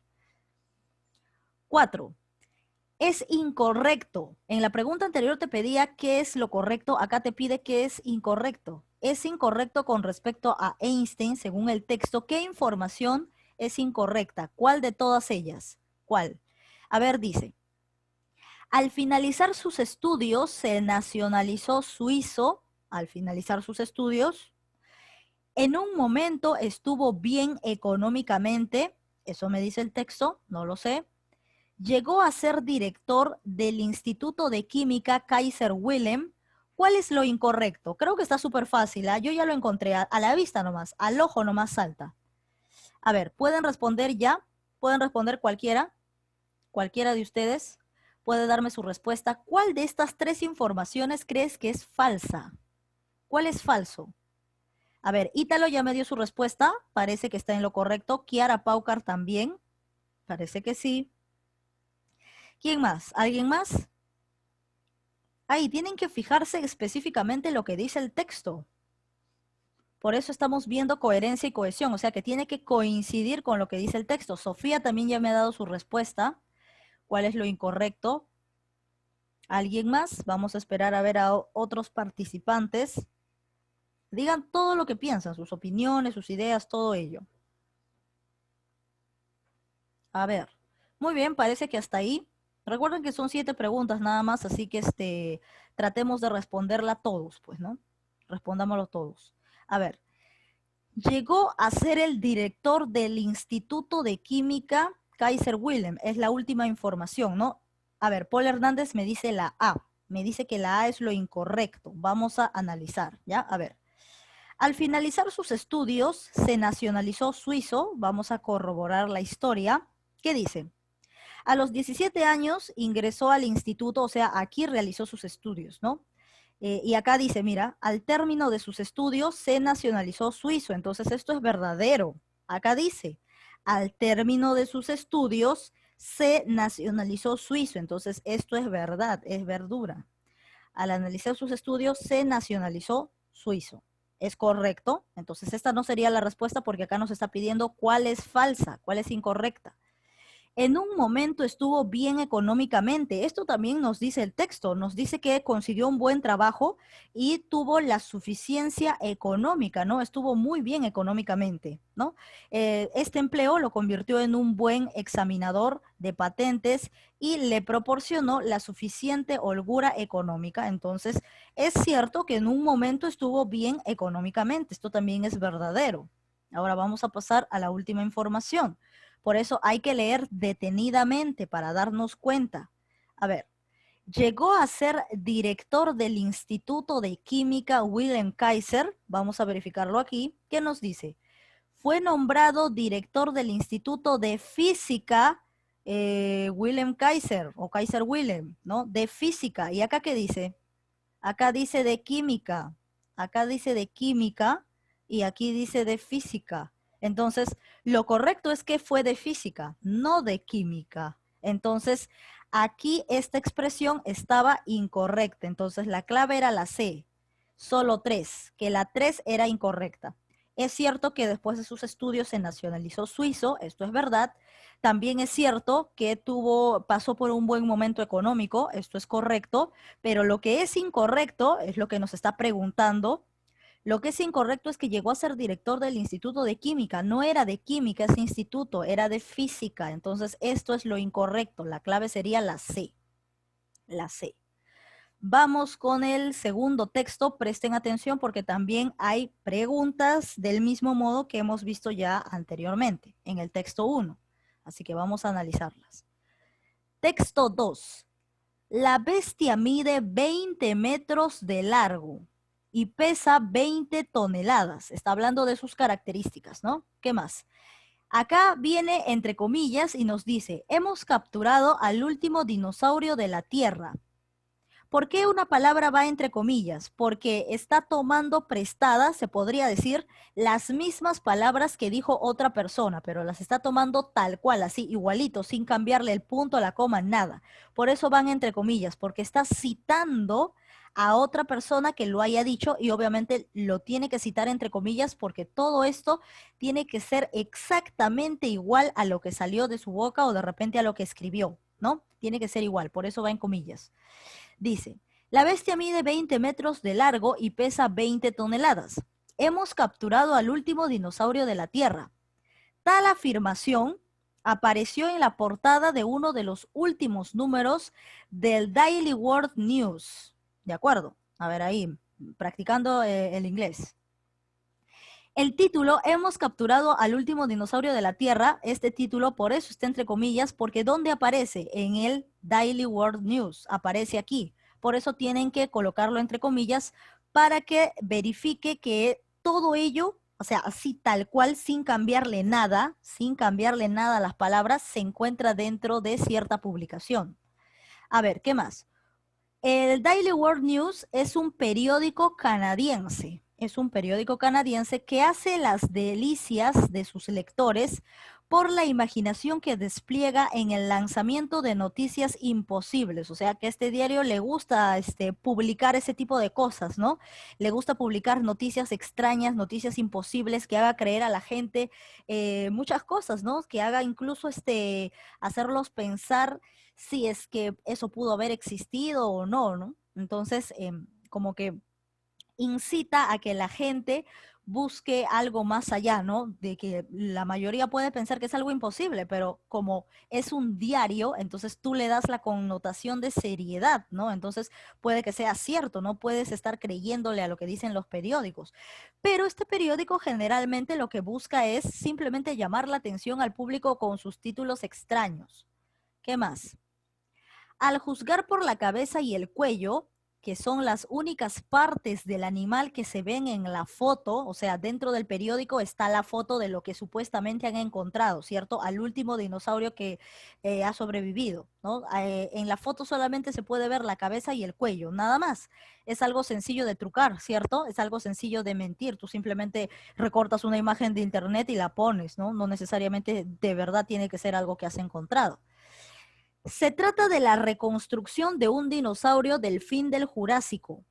4. Es incorrecto. En la pregunta anterior te pedía qué es lo correcto, acá te pide qué es incorrecto. Es incorrecto con respecto a Einstein, según el texto. ¿Qué información es incorrecta? ¿Cuál de todas ellas? ¿Cuál? A ver, dice, al finalizar sus estudios se nacionalizó suizo, al finalizar sus estudios, en un momento estuvo bien económicamente, eso me dice el texto, no lo sé. Llegó a ser director del Instituto de Química Kaiser Wilhelm. ¿Cuál es lo incorrecto? Creo que está súper fácil, ¿eh? Yo ya lo encontré, a la vista nomás, al ojo nomás salta. A ver, ¿pueden responder ya? ¿Pueden responder cualquiera? ¿Cualquiera de ustedes? ¿Puede darme su respuesta? ¿Cuál de estas tres informaciones crees que es falsa? ¿Cuál es falso? A ver, Ítalo ya me dio su respuesta, parece que está en lo correcto. Kiara Paucar también, parece que sí. ¿Quién más? ¿Alguien más? Ahí tienen que fijarse específicamente en lo que dice el texto. Por eso estamos viendo coherencia y cohesión, o sea que tiene que coincidir con lo que dice el texto. Sofía también ya me ha dado su respuesta. ¿Cuál es lo incorrecto? ¿Alguien más? Vamos a esperar a ver a otros participantes. Digan todo lo que piensan, sus opiniones, sus ideas, todo ello. A ver. Muy bien, parece que hasta ahí. Recuerden que son 7 preguntas nada más, así que tratemos de responderla todos, pues, ¿no? Respondámoslo todos. A ver, llegó a ser el director del Instituto de Química Kaiser Wilhelm. Es la última información, ¿no? A ver, Paul Hernández me dice la A. Me dice que la A es lo incorrecto. Vamos a analizar, ¿ya? A ver. Al finalizar sus estudios, se nacionalizó suizo. Vamos a corroborar la historia. ¿Qué dice? A los 17 años ingresó al instituto, o sea, aquí realizó sus estudios, ¿no? Y acá dice, mira, al término de sus estudios se nacionalizó suizo. Entonces esto es verdadero. Acá dice, al término de sus estudios se nacionalizó suizo. Entonces esto es verdad, es verdura. Al analizar sus estudios se nacionalizó suizo. ¿Es correcto? Entonces esta no sería la respuesta porque acá nos está pidiendo cuál es falsa, cuál es incorrecta. En un momento estuvo bien económicamente. Esto también nos dice el texto, nos dice que consiguió un buen trabajo y tuvo la suficiencia económica, ¿no? Estuvo muy bien económicamente, ¿no? Este empleo lo convirtió en un buen examinador de patentes y le proporcionó la suficiente holgura económica. Entonces, es cierto que en un momento estuvo bien económicamente. Esto también es verdadero. Ahora vamos a pasar a la última información. Por eso hay que leer detenidamente para darnos cuenta. A ver, llegó a ser director del Instituto de Química Wilhelm Kaiser. Vamos a verificarlo aquí. ¿Qué nos dice? Fue nombrado director del Instituto de Física Wilhelm Kaiser o Kaiser Wilhelm, ¿no? De física. ¿Y acá qué dice? Acá dice de química. Acá dice de química y aquí dice de física. Entonces, lo correcto es que fue de física, no de química. Entonces, aquí esta expresión estaba incorrecta. Entonces, la clave era la C, solo 3, que la 3 era incorrecta. Es cierto que después de sus estudios se nacionalizó suizo, esto es verdad. También es cierto que pasó por un buen momento económico, esto es correcto, pero lo que es incorrecto es lo que nos está preguntando. Lo que es incorrecto es que llegó a ser director del Instituto de Química. No era de química ese instituto, era de física. Entonces, esto es lo incorrecto. La clave sería la C. La C. Vamos con el segundo texto. Presten atención porque también hay preguntas del mismo modo que hemos visto ya anteriormente en el texto 1. Así que vamos a analizarlas. Texto 2. La bestia mide 20 metros de largo y pesa 20 toneladas. Está hablando de sus características, ¿no? ¿Qué más? Acá viene entre comillas y nos dice, hemos capturado al último dinosaurio de la Tierra. ¿Por qué una palabra va entre comillas? Porque está tomando prestadas, se podría decir, las mismas palabras que dijo otra persona, pero las está tomando tal cual, así, igualito, sin cambiarle el punto, la coma, nada. Por eso van entre comillas, porque está citando a otra persona que lo haya dicho y obviamente lo tiene que citar entre comillas porque todo esto tiene que ser exactamente igual a lo que salió de su boca o de repente a lo que escribió, ¿no? Tiene que ser igual, por eso va en comillas. Dice, la bestia mide 20 metros de largo y pesa 20 toneladas. Hemos capturado al último dinosaurio de la Tierra. Tal afirmación apareció en la portada de uno de los últimos números del Daily World News. ¿De acuerdo? A ver ahí, practicando el inglés. El título, hemos capturado al último dinosaurio de la Tierra, este título por eso está entre comillas, porque ¿dónde aparece? En el Daily World News, aparece aquí. Por eso tienen que colocarlo entre comillas para que verifique que todo ello, o sea, así tal cual, sin cambiarle nada a las palabras, se encuentra dentro de cierta publicación. A ver, ¿qué más? El Daily World News es un periódico canadiense. Es un periódico canadiense que hace las delicias de sus lectores por la imaginación que despliega en el lanzamiento de noticias imposibles. O sea que a este diario le gusta publicar ese tipo de cosas, ¿no? Le gusta publicar noticias extrañas, noticias imposibles que haga creer a la gente muchas cosas, ¿no? Que haga incluso hacerlos pensar si es que eso pudo haber existido o no, ¿no? Entonces, como que incita a que la gente busque algo más allá, ¿no? De que la mayoría puede pensar que es algo imposible, pero como es un diario, entonces tú le das la connotación de seriedad, ¿no? Entonces puede que sea cierto, no puedes estar creyéndole a lo que dicen los periódicos. Pero este periódico generalmente lo que busca es simplemente llamar la atención al público con sus títulos extraños. ¿Qué más? Al juzgar por la cabeza y el cuello, que son las únicas partes del animal que se ven en la foto, o sea, dentro del periódico está la foto de lo que supuestamente han encontrado, ¿cierto? Al último dinosaurio que ha sobrevivido, ¿no? En la foto solamente se puede ver la cabeza y el cuello, nada más. Es algo sencillo de trucar, ¿cierto? Es algo sencillo de mentir. Tú simplemente recortas una imagen de internet y la pones, ¿no? No necesariamente de verdad tiene que ser algo que has encontrado. Se trata de la reconstrucción de un dinosaurio del fin del Jurásico.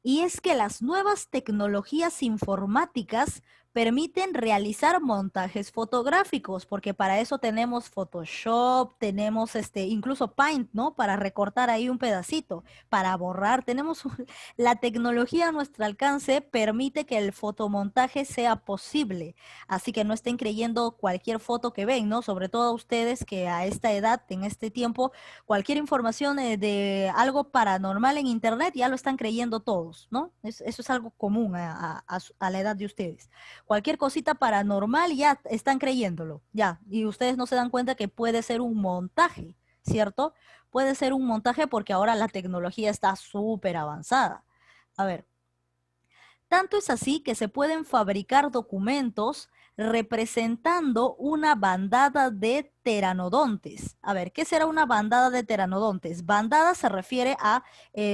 Y es que las nuevas tecnologías informáticas permiten realizar montajes fotográficos, porque para eso tenemos Photoshop, tenemos incluso Paint, ¿no? Para recortar ahí un pedacito, para borrar, la tecnología a nuestro alcance permite que el fotomontaje sea posible. Así que no estén creyendo cualquier foto que ven, ¿no? Sobre todo ustedes que a esta edad, en este tiempo, cualquier información de algo paranormal en internet ya lo están creyendo todos, ¿no? Eso es algo común a la edad de ustedes. Cualquier cosita paranormal ya están creyéndolo, ya, y ustedes no se dan cuenta que puede ser un montaje, ¿cierto? Puede ser un montaje porque ahora la tecnología está súper avanzada. A ver, tanto es así que se pueden fabricar documentos representando una bandada de pteranodontes. A ver, ¿qué será una bandada de pteranodontes? Bandada se refiere a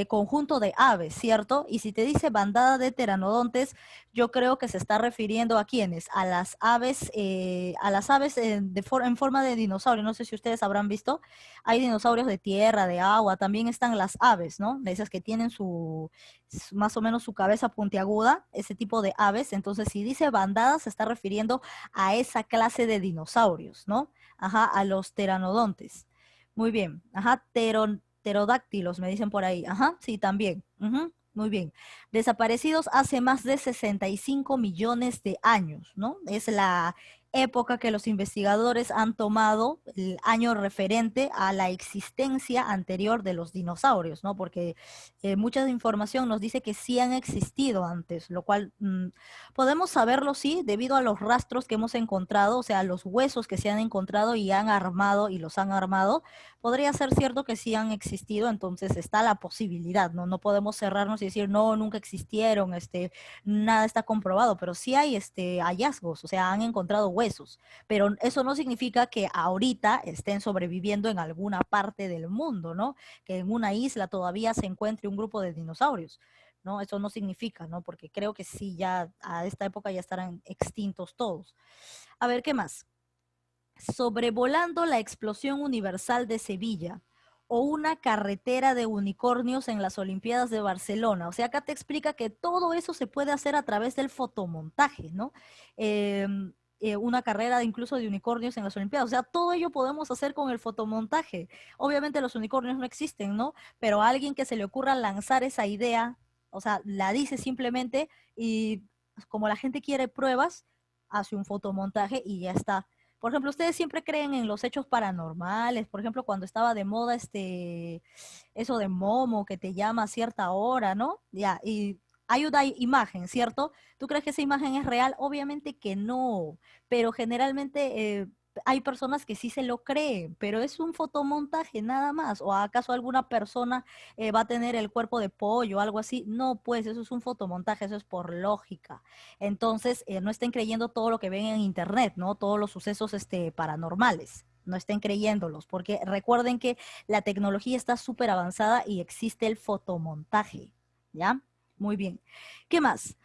conjunto de aves, ¿cierto? Y si te dice bandada de pteranodontes, yo creo que se está refiriendo a quiénes, a las aves en forma de dinosaurio. No sé si ustedes habrán visto, hay dinosaurios de tierra, de agua, también están las aves, ¿no? De esas que tienen más o menos su cabeza puntiaguda, ese tipo de aves. Entonces, si dice bandada, se está refiriendo a esa clase de dinosaurios, ¿no? Ajá, a los pteranodontes. Muy bien. Ajá, pterodáctilos, me dicen por ahí. Ajá, sí, también. Ujú, muy bien. Desaparecidos hace más de 65 millones de años, ¿no? Es la época que los investigadores han tomado el año referente a la existencia anterior de los dinosaurios, ¿no? Porque mucha información nos dice que sí han existido antes, lo cual podemos saberlo, sí, debido a los rastros que hemos encontrado, o sea, los huesos que se han encontrado y han armado y los han armado. Podría ser cierto que sí han existido, entonces está la posibilidad, ¿no? No podemos cerrarnos y decir, no, nunca existieron, nada está comprobado, pero sí hay hallazgos, o sea, han encontrado huesos, pero eso no significa que ahorita estén sobreviviendo en alguna parte del mundo, ¿no? Que en una isla todavía se encuentre un grupo de dinosaurios. ¿No? Eso no significa, ¿no? Porque creo que sí, ya a esta época ya estarán extintos todos. A ver, ¿qué más? Sobrevolando la explosión universal de Sevilla o una carretera de unicornios en las Olimpiadas de Barcelona. O sea, acá te explica que todo eso se puede hacer a través del fotomontaje, ¿no? Eh, una carrera incluso de unicornios en las Olimpiadas. O sea, todo ello podemos hacer con el fotomontaje. Obviamente los unicornios no existen, ¿no? Pero a alguien que se le ocurra lanzar esa idea, o sea, la dice simplemente y como la gente quiere pruebas, hace un fotomontaje y ya está. Por ejemplo, ustedes siempre creen en los hechos paranormales. Por ejemplo, cuando estaba de moda eso de Momo que te llama a cierta hora, ¿no? Ya, y hay una imagen, ¿cierto? ¿Tú crees que esa imagen es real? Obviamente que no, pero generalmente hay personas que sí se lo creen, pero es un fotomontaje nada más. ¿O acaso alguna persona va a tener el cuerpo de pollo o algo así? No, pues eso es un fotomontaje, eso es por lógica. Entonces, no estén creyendo todo lo que ven en internet, ¿no? Todos los sucesos paranormales. No estén creyéndolos, porque recuerden que la tecnología está súper avanzada y existe el fotomontaje, ¿ya? Muy bien. ¿Qué más?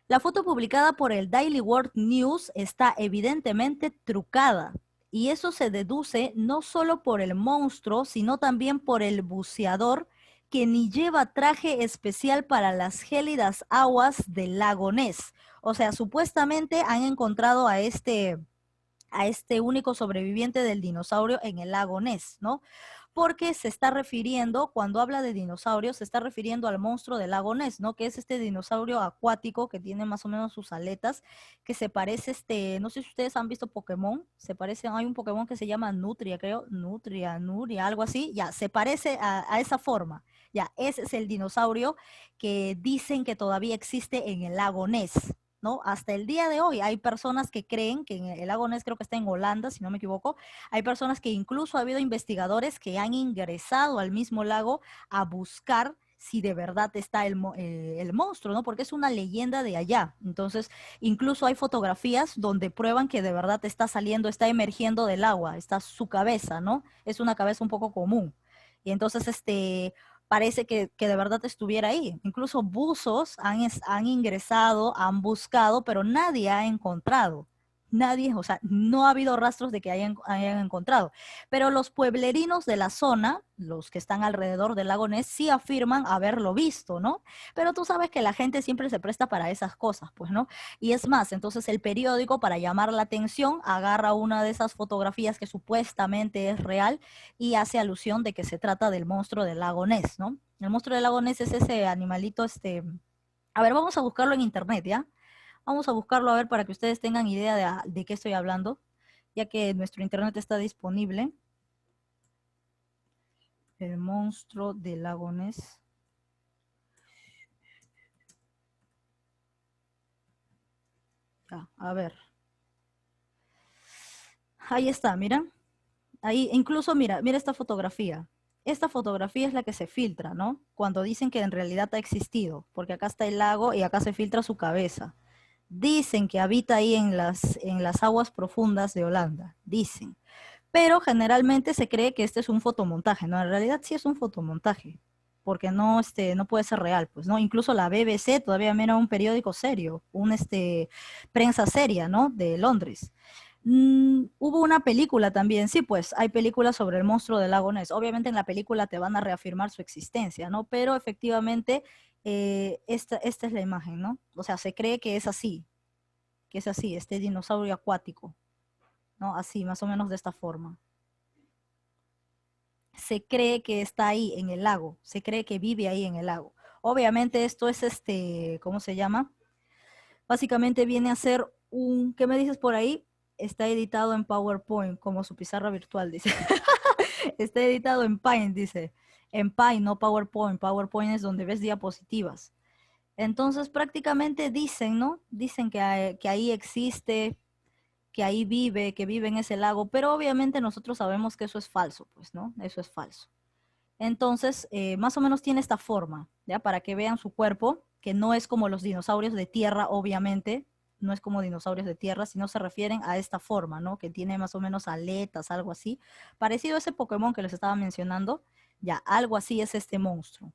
La foto publicada por el Daily World News está evidentemente trucada. Y eso se deduce no solo por el monstruo, sino también por el buceador que ni lleva traje especial para las gélidas aguas del lago Ness. O sea, supuestamente han encontrado a este único sobreviviente del dinosaurio en el lago Ness, ¿no? Porque se está refiriendo, cuando habla de dinosaurios, se está refiriendo al monstruo del lago Ness, ¿no? Que es este dinosaurio acuático que tiene más o menos sus aletas, que se parece, no sé si ustedes han visto Pokémon, se parece, hay un Pokémon que se llama Nutria, creo, Nuria, algo así, ya, se parece a esa forma, ya, ese es el dinosaurio que dicen que todavía existe en el lago Ness. ¿No? Hasta el día de hoy hay personas que creen que en el lago Ness, creo que está en Holanda, si no me equivoco, hay personas que incluso ha habido investigadores que han ingresado al mismo lago a buscar si de verdad está el monstruo, ¿no? Porque es una leyenda de allá. Entonces, incluso hay fotografías donde prueban que de verdad está saliendo, está emergiendo del agua, está su cabeza, ¿no? Es una cabeza un poco común. Y entonces, parece que de verdad estuviera ahí. Incluso buzos han ingresado, han buscado, pero nadie ha encontrado. nadie, o sea, no ha habido rastros de que hayan encontrado. Pero los pueblerinos de la zona, los que están alrededor del lago Ness, sí afirman haberlo visto, ¿no? Pero tú sabes que la gente siempre se presta para esas cosas, pues, ¿no? Y es más, entonces el periódico, para llamar la atención, agarra una de esas fotografías que supuestamente es real y hace alusión de que se trata del monstruo del lago Ness, ¿no? El monstruo del lago Ness es ese animalito, a ver, vamos a buscarlo en internet, ¿ya? Vamos a buscarlo a ver para que ustedes tengan idea de qué estoy hablando, ya que nuestro internet está disponible. El monstruo del lago Ness. Ya, a ver. Ahí está, mira. Ahí, incluso mira esta fotografía. Esta fotografía es la que se filtra, ¿no? Cuando dicen que en realidad ha existido, porque acá está el lago y acá se filtra su cabeza. Dicen que habita ahí en las aguas profundas de Holanda, dicen. Pero generalmente se cree que este es un fotomontaje, ¿no? En realidad sí es un fotomontaje, porque no, no puede ser real, pues, ¿no? Incluso la BBC todavía era un periódico serio, prensa seria, ¿no? De Londres. Hubo una película también, sí, pues hay películas sobre el monstruo del lago Ness. Obviamente en la película te van a reafirmar su existencia, ¿no? Pero efectivamente esta es la imagen, ¿no? O sea, se cree que es así, este dinosaurio acuático, ¿no? Así, más o menos de esta forma. Se cree que está ahí en el lago, se cree que vive ahí en el lago. Obviamente esto es ¿cómo se llama? Básicamente viene a ser ¿qué me dices por ahí? Está editado en PowerPoint, como su pizarra virtual, dice. Está editado en Paint, dice. En Paint, no PowerPoint. PowerPoint es donde ves diapositivas. Entonces prácticamente dicen, ¿no? Dicen que ahí existe, que ahí vive, que vive en ese lago, pero obviamente nosotros sabemos que eso es falso, pues, ¿no? Eso es falso. Entonces, más o menos tiene esta forma, ¿ya? Para que vean su cuerpo, que no es como los dinosaurios de tierra, obviamente, no es como dinosaurios de tierra, sino se refieren a esta forma, ¿no? Que tiene más o menos aletas, algo así. Parecido a ese Pokémon que les estaba mencionando, ya, algo así es este monstruo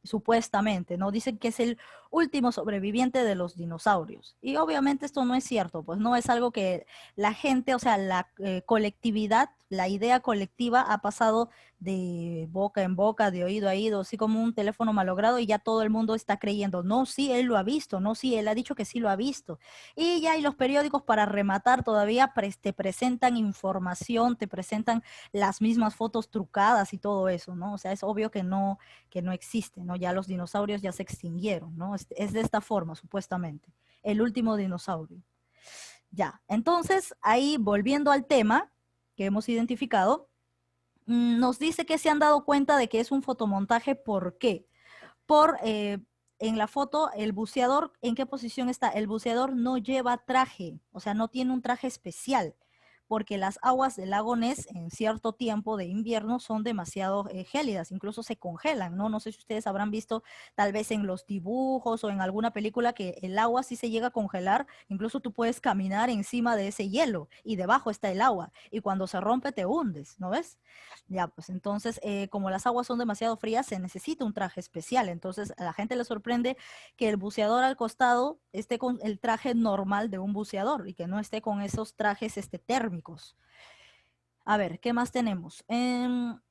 supuestamente, ¿no? Dicen que es el último sobreviviente de los dinosaurios. Y obviamente esto no es cierto, pues no es algo que la gente, o sea, la colectividad, la idea colectiva ha pasado de boca en boca, de oído a oído, así como un teléfono malogrado y ya todo el mundo está creyendo, no, sí, él lo ha visto, no, sí, él ha dicho que sí lo ha visto. Y ya hay los periódicos para rematar todavía te presentan información, te presentan las mismas fotos trucadas y todo eso, ¿no? O sea, es obvio que no existe, ¿no? Ya los dinosaurios ya se extinguieron, ¿no? Es de esta forma, supuestamente. El último dinosaurio. Ya, entonces, ahí volviendo al tema que hemos identificado, nos dice que se han dado cuenta de que es un fotomontaje. ¿Por qué? En la foto, el buceador, ¿en qué posición está? El buceador no lleva traje, o sea, no tiene un traje especial, porque las aguas del lago Ness en cierto tiempo de invierno son demasiado gélidas, incluso se congelan, ¿no? No sé si ustedes habrán visto tal vez en los dibujos o en alguna película que el agua sí se llega a congelar, incluso tú puedes caminar encima de ese hielo y debajo está el agua, y cuando se rompe te hundes, ¿no ves? Ya, pues entonces, como las aguas son demasiado frías, se necesita un traje especial. Entonces, a la gente le sorprende que el buceador al costado esté con el traje normal de un buceador y que no esté con esos trajes térmicos. A ver, ¿qué más tenemos?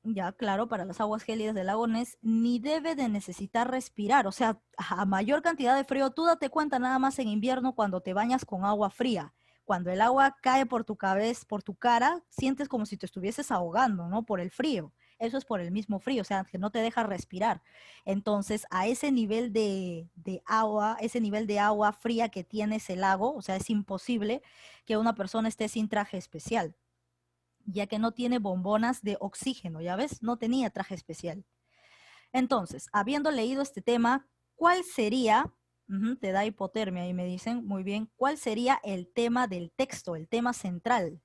Ya, claro, para las aguas gélidas del lago Ness, ni debe de necesitar respirar. O sea, a mayor cantidad de frío, tú date cuenta nada más en invierno cuando te bañas con agua fría. Cuando el agua cae por tu cabeza, por tu cara, sientes como si te estuvieses ahogando, ¿no? Por el frío. Eso es por el mismo frío, o sea, que no te deja respirar. Entonces, a ese nivel de agua, ese nivel de agua fría que tiene ese lago, o sea, es imposible que una persona esté sin traje especial, ya que no tiene bombonas de oxígeno, ¿ya ves? No tenía traje especial. Entonces, habiendo leído este tema, ¿cuál sería, te da hipotermia y me dicen, muy bien, ¿cuál sería el tema del texto, el tema central?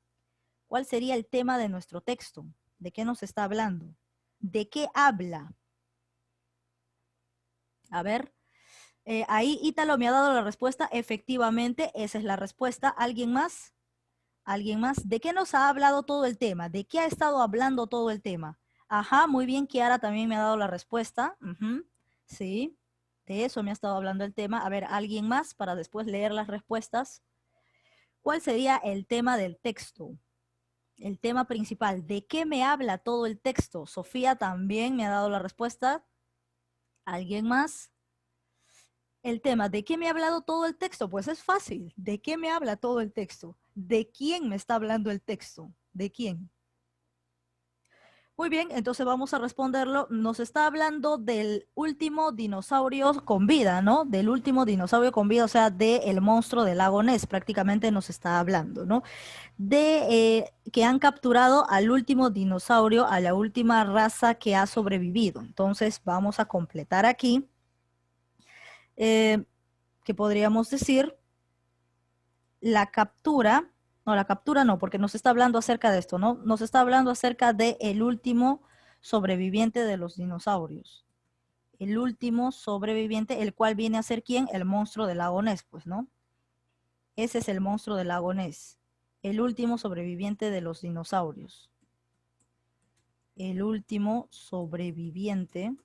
¿Cuál sería el tema de nuestro texto? ¿De qué nos está hablando? ¿De qué habla? A ver, ahí Ítalo me ha dado la respuesta, efectivamente, esa es la respuesta. ¿Alguien más? ¿Alguien más? ¿De qué nos ha hablado todo el tema? ¿De qué ha estado hablando todo el tema? Ajá, muy bien, Kiara también me ha dado la respuesta. Sí, de eso me ha estado hablando el tema. A ver, ¿alguien más para después leer las respuestas? ¿Cuál sería el tema del texto? El tema principal. ¿De qué me habla todo el texto? Sofía también me ha dado la respuesta. ¿Alguien más? El tema, ¿de qué me ha hablado todo el texto? Pues es fácil. ¿De qué me habla todo el texto? ¿De quién me está hablando el texto? ¿De quién? Muy bien, entonces vamos a responderlo. Nos está hablando del último dinosaurio con vida, ¿no? Del último dinosaurio con vida, o sea, del monstruo del lago Ness, prácticamente nos está hablando, ¿no? De que han capturado al último dinosaurio, a la última raza que ha sobrevivido. Entonces vamos a completar aquí, que podríamos decir la captura. No, la captura no, porque nos está hablando acerca de esto, ¿no? Nos está hablando acerca de el último sobreviviente de los dinosaurios. El último sobreviviente, el cual viene a ser ¿quién? El monstruo del lago Ness, pues, ¿no? Ese es el monstruo del lago Ness. El último sobreviviente de los dinosaurios. El último sobreviviente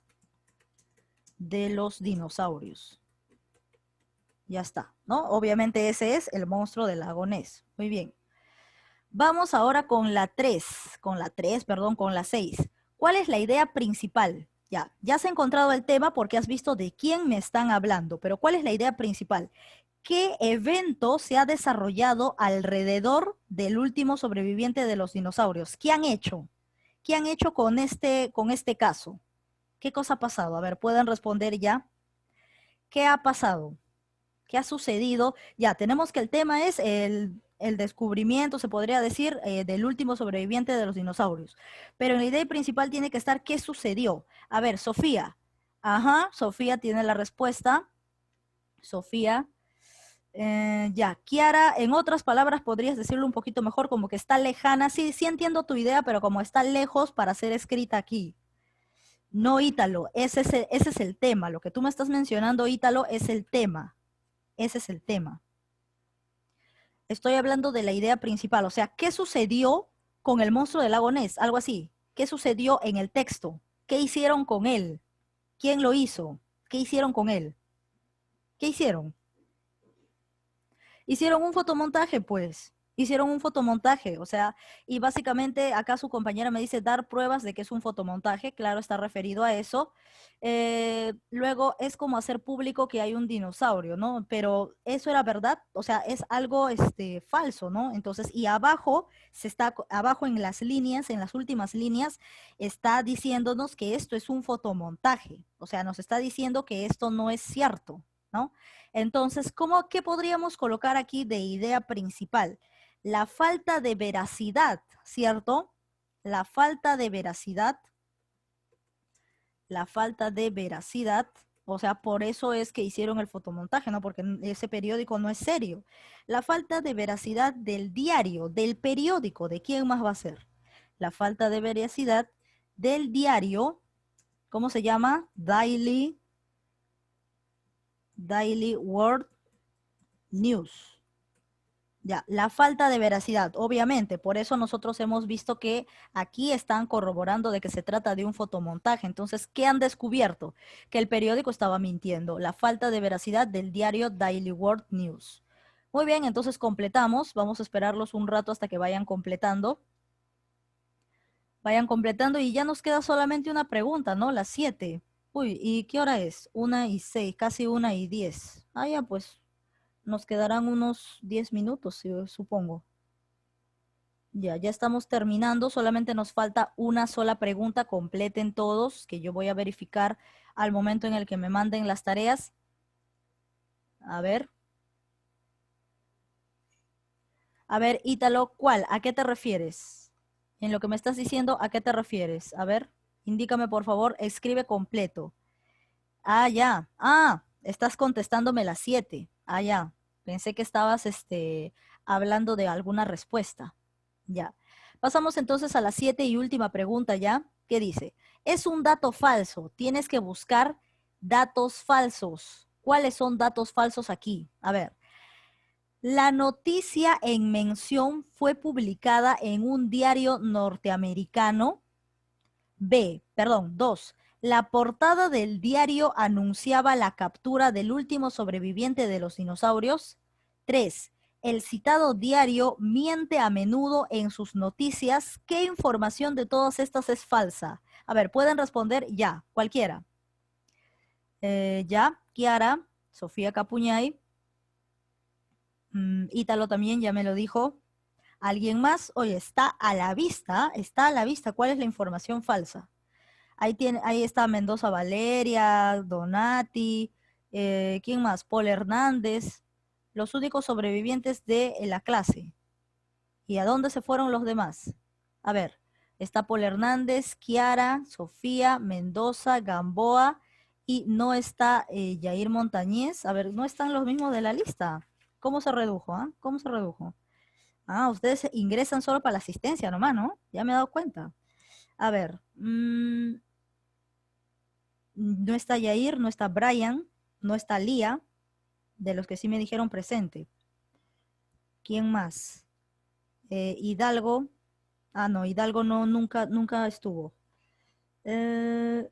de los dinosaurios. Ya está, ¿no? Obviamente ese es el monstruo del lago Ness. Muy bien. Vamos ahora con la 3, con la 6. ¿Cuál es la idea principal? Ya has encontrado el tema porque has visto de quién me están hablando, pero ¿cuál es la idea principal? ¿Qué evento se ha desarrollado alrededor del último sobreviviente de los dinosaurios? ¿Qué han hecho? ¿Qué han hecho con este caso? ¿Qué cosa ha pasado? A ver, ¿pueden responder ya? ¿Qué ha pasado? ¿Qué ha sucedido? Ya, tenemos que el tema es el descubrimiento, se podría decir, del último sobreviviente de los dinosaurios. Pero en la idea principal tiene que estar qué sucedió. A ver, Sofía. Ajá, Sofía tiene la respuesta. Sofía. Ya, Kiara, en otras palabras podrías decirlo un poquito mejor, como que está lejana. Sí, sí entiendo tu idea, pero como está lejos para ser escrita aquí. No, Ítalo, ese es el tema. Lo que tú me estás mencionando, Ítalo, es el tema. Ese es el tema. Estoy hablando de la idea principal, o sea, ¿qué sucedió con el monstruo del lago Ness? Algo así. ¿Qué sucedió en el texto? ¿Qué hicieron con él? ¿Quién lo hizo? ¿Qué hicieron con él? ¿Qué hicieron? Hicieron un fotomontaje, pues. Hicieron un fotomontaje, o sea, y básicamente acá su compañera me dice dar pruebas de que es un fotomontaje, claro, está referido a eso. Luego es como hacer público que hay un dinosaurio, ¿no? Pero eso era verdad, o sea, es algo falso, ¿no? Entonces, y abajo abajo en las líneas, en las últimas líneas, está diciéndonos que esto es un fotomontaje, o sea, nos está diciendo que esto no es cierto, ¿no? Entonces, ¿qué podríamos colocar aquí de idea principal? La falta de veracidad, ¿cierto? La falta de veracidad, o sea, por eso es que hicieron el fotomontaje, ¿no? Porque ese periódico no es serio. La falta de veracidad del diario, del periódico, ¿de quién más va a ser? La falta de veracidad del diario, ¿cómo se llama? Daily World News. Ya, la falta de veracidad, obviamente, por eso nosotros hemos visto que aquí están corroborando de que se trata de un fotomontaje. Entonces, ¿qué han descubierto? Que el periódico estaba mintiendo, la falta de veracidad del diario Daily World News. Muy bien, entonces completamos, vamos a esperarlos un rato hasta que vayan completando. Vayan completando y ya nos queda solamente una pregunta, ¿no? Las 7. Uy, ¿y qué hora es? 1:06, casi 1:10. Ah, ya, pues nos quedarán unos 10 minutos, supongo. Ya estamos terminando, solamente nos falta una sola pregunta, completen todos, que yo voy a verificar al momento en el que me manden las tareas. A ver, Ítalo, ¿cuál? ¿A qué te refieres? En lo que me estás diciendo, ¿a qué te refieres? A ver, indícame por favor, escribe completo. Ah, ya. Ah, estás contestándome las 7. Ah, ya. Pensé que estabas hablando de alguna respuesta. Ya. Pasamos entonces a la 7 y última pregunta ya. ¿Qué dice? Es un dato falso. Tienes que buscar datos falsos. ¿Cuáles son datos falsos aquí? A ver. La noticia en mención fue publicada en un diario norteamericano. Perdón, 2. La portada del diario anunciaba la captura del último sobreviviente de los dinosaurios. 3. El citado diario miente a menudo en sus noticias. ¿Qué información de todas estas es falsa? A ver, pueden responder ya, cualquiera. Ya, Kiara, Sofía Capuñay, Ítalo también ya me lo dijo. ¿Alguien más? Oye, está a la vista, está a la vista. ¿Cuál es la información falsa? Ahí está Mendoza Valeria, Donati, ¿quién más? Paul Hernández, los únicos sobrevivientes de la clase. ¿Y a dónde se fueron los demás? A ver, está Paul Hernández, Kiara, Sofía, Mendoza, Gamboa y no está Yair Montañez. A ver, no están los mismos de la lista. ¿Cómo se redujo? ¿Ah? ¿Cómo se redujo? Ah, ustedes ingresan solo para la asistencia nomás, ¿no? Ya me he dado cuenta. A ver, no está Yair, no está Brian, no está Lía, de los que sí me dijeron presente. ¿Quién más? Hidalgo. Ah, no, Hidalgo no, nunca estuvo.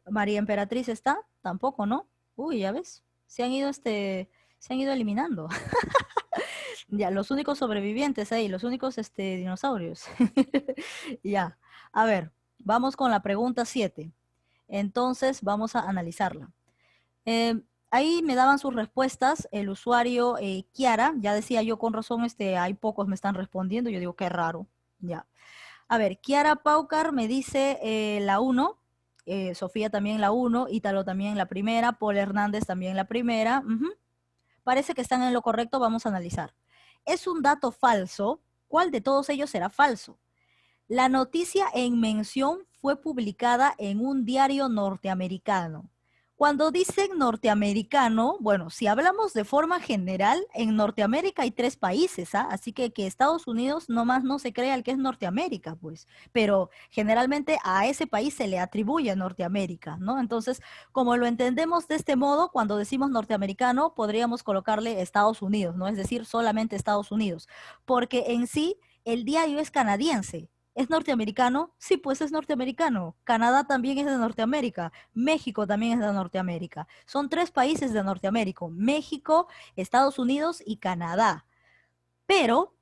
María Emperatriz está, tampoco, ¿no? Uy, ya ves, se han ido eliminando. Ya, los únicos sobrevivientes ahí, los únicos dinosaurios. Ya, a ver, vamos con la pregunta 7. Entonces, vamos a analizarla. Ahí me daban sus respuestas el usuario Kiara, ya decía yo con razón, hay pocos me están respondiendo, yo digo qué raro, ya. A ver, Kiara Paucar me dice la 1, Sofía también la 1, Ítalo también la primera, Paul Hernández también la primera. Parece que están en lo correcto, vamos a analizar. Es un dato falso, ¿cuál de todos ellos será falso? La noticia en mención fue publicada en un diario norteamericano. Cuando dicen norteamericano, bueno, si hablamos de forma general, en Norteamérica hay 3 países, ¿ah? Así que Estados Unidos nomás no se crea el que es Norteamérica, pues, pero generalmente a ese país se le atribuye Norteamérica, ¿no? Entonces, como lo entendemos de este modo, cuando decimos norteamericano, podríamos colocarle Estados Unidos, ¿no? Es decir, solamente Estados Unidos, porque en sí el diario es canadiense. ¿Es norteamericano? Sí, pues es norteamericano. Canadá también es de Norteamérica. México también es de Norteamérica. Son 3 países de Norteamérica. México, Estados Unidos y Canadá. Pero,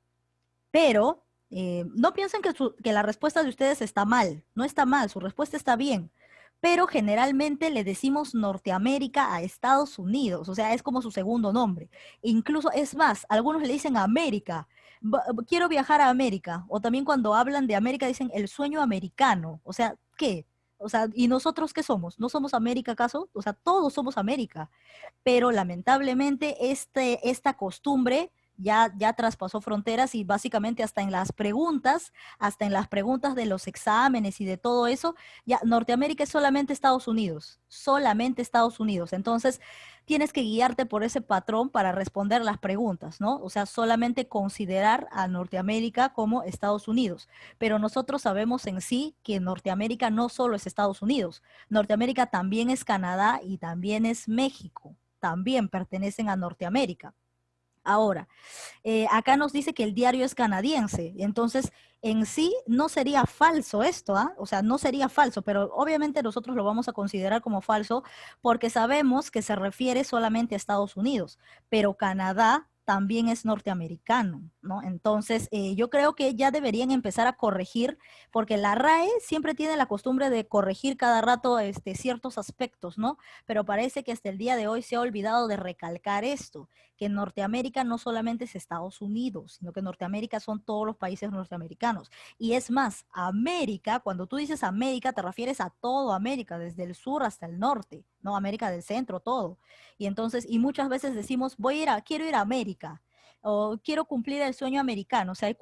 no piensen que la respuesta de ustedes está mal. No está mal, su respuesta está bien. Pero generalmente le decimos Norteamérica a Estados Unidos, o sea, es como su segundo nombre. Incluso, es más, algunos le dicen América. Quiero viajar a América. O también cuando hablan de América dicen el sueño americano. O sea, ¿qué? O sea, ¿y nosotros qué somos? ¿No somos América acaso? O sea, todos somos América, pero lamentablemente esta costumbre ya traspasó fronteras y básicamente hasta en las preguntas de los exámenes y de todo eso, ya Norteamérica es solamente Estados Unidos. Entonces, tienes que guiarte por ese patrón para responder las preguntas, ¿no? O sea, solamente considerar a Norteamérica como Estados Unidos. Pero nosotros sabemos en sí que Norteamérica no solo es Estados Unidos, Norteamérica también es Canadá y también es México, también pertenecen a Norteamérica. Ahora, acá nos dice que el diario es canadiense, entonces en sí no sería falso esto, ¿ah? O sea, no sería falso, pero obviamente nosotros lo vamos a considerar como falso porque sabemos que se refiere solamente a Estados Unidos, pero Canadá también es norteamericano, ¿no? Entonces, yo creo que ya deberían empezar a corregir, porque la RAE siempre tiene la costumbre de corregir cada rato ciertos aspectos, ¿no? Pero parece que hasta el día de hoy se ha olvidado de recalcar esto, que Norteamérica no solamente es Estados Unidos, sino que Norteamérica son todos los países norteamericanos. Y es más, América, cuando tú dices América, te refieres a todo América, desde el sur hasta el norte, ¿no? América del centro, todo. Y entonces, y muchas veces decimos, quiero ir a América, o quiero cumplir el sueño americano, o sea,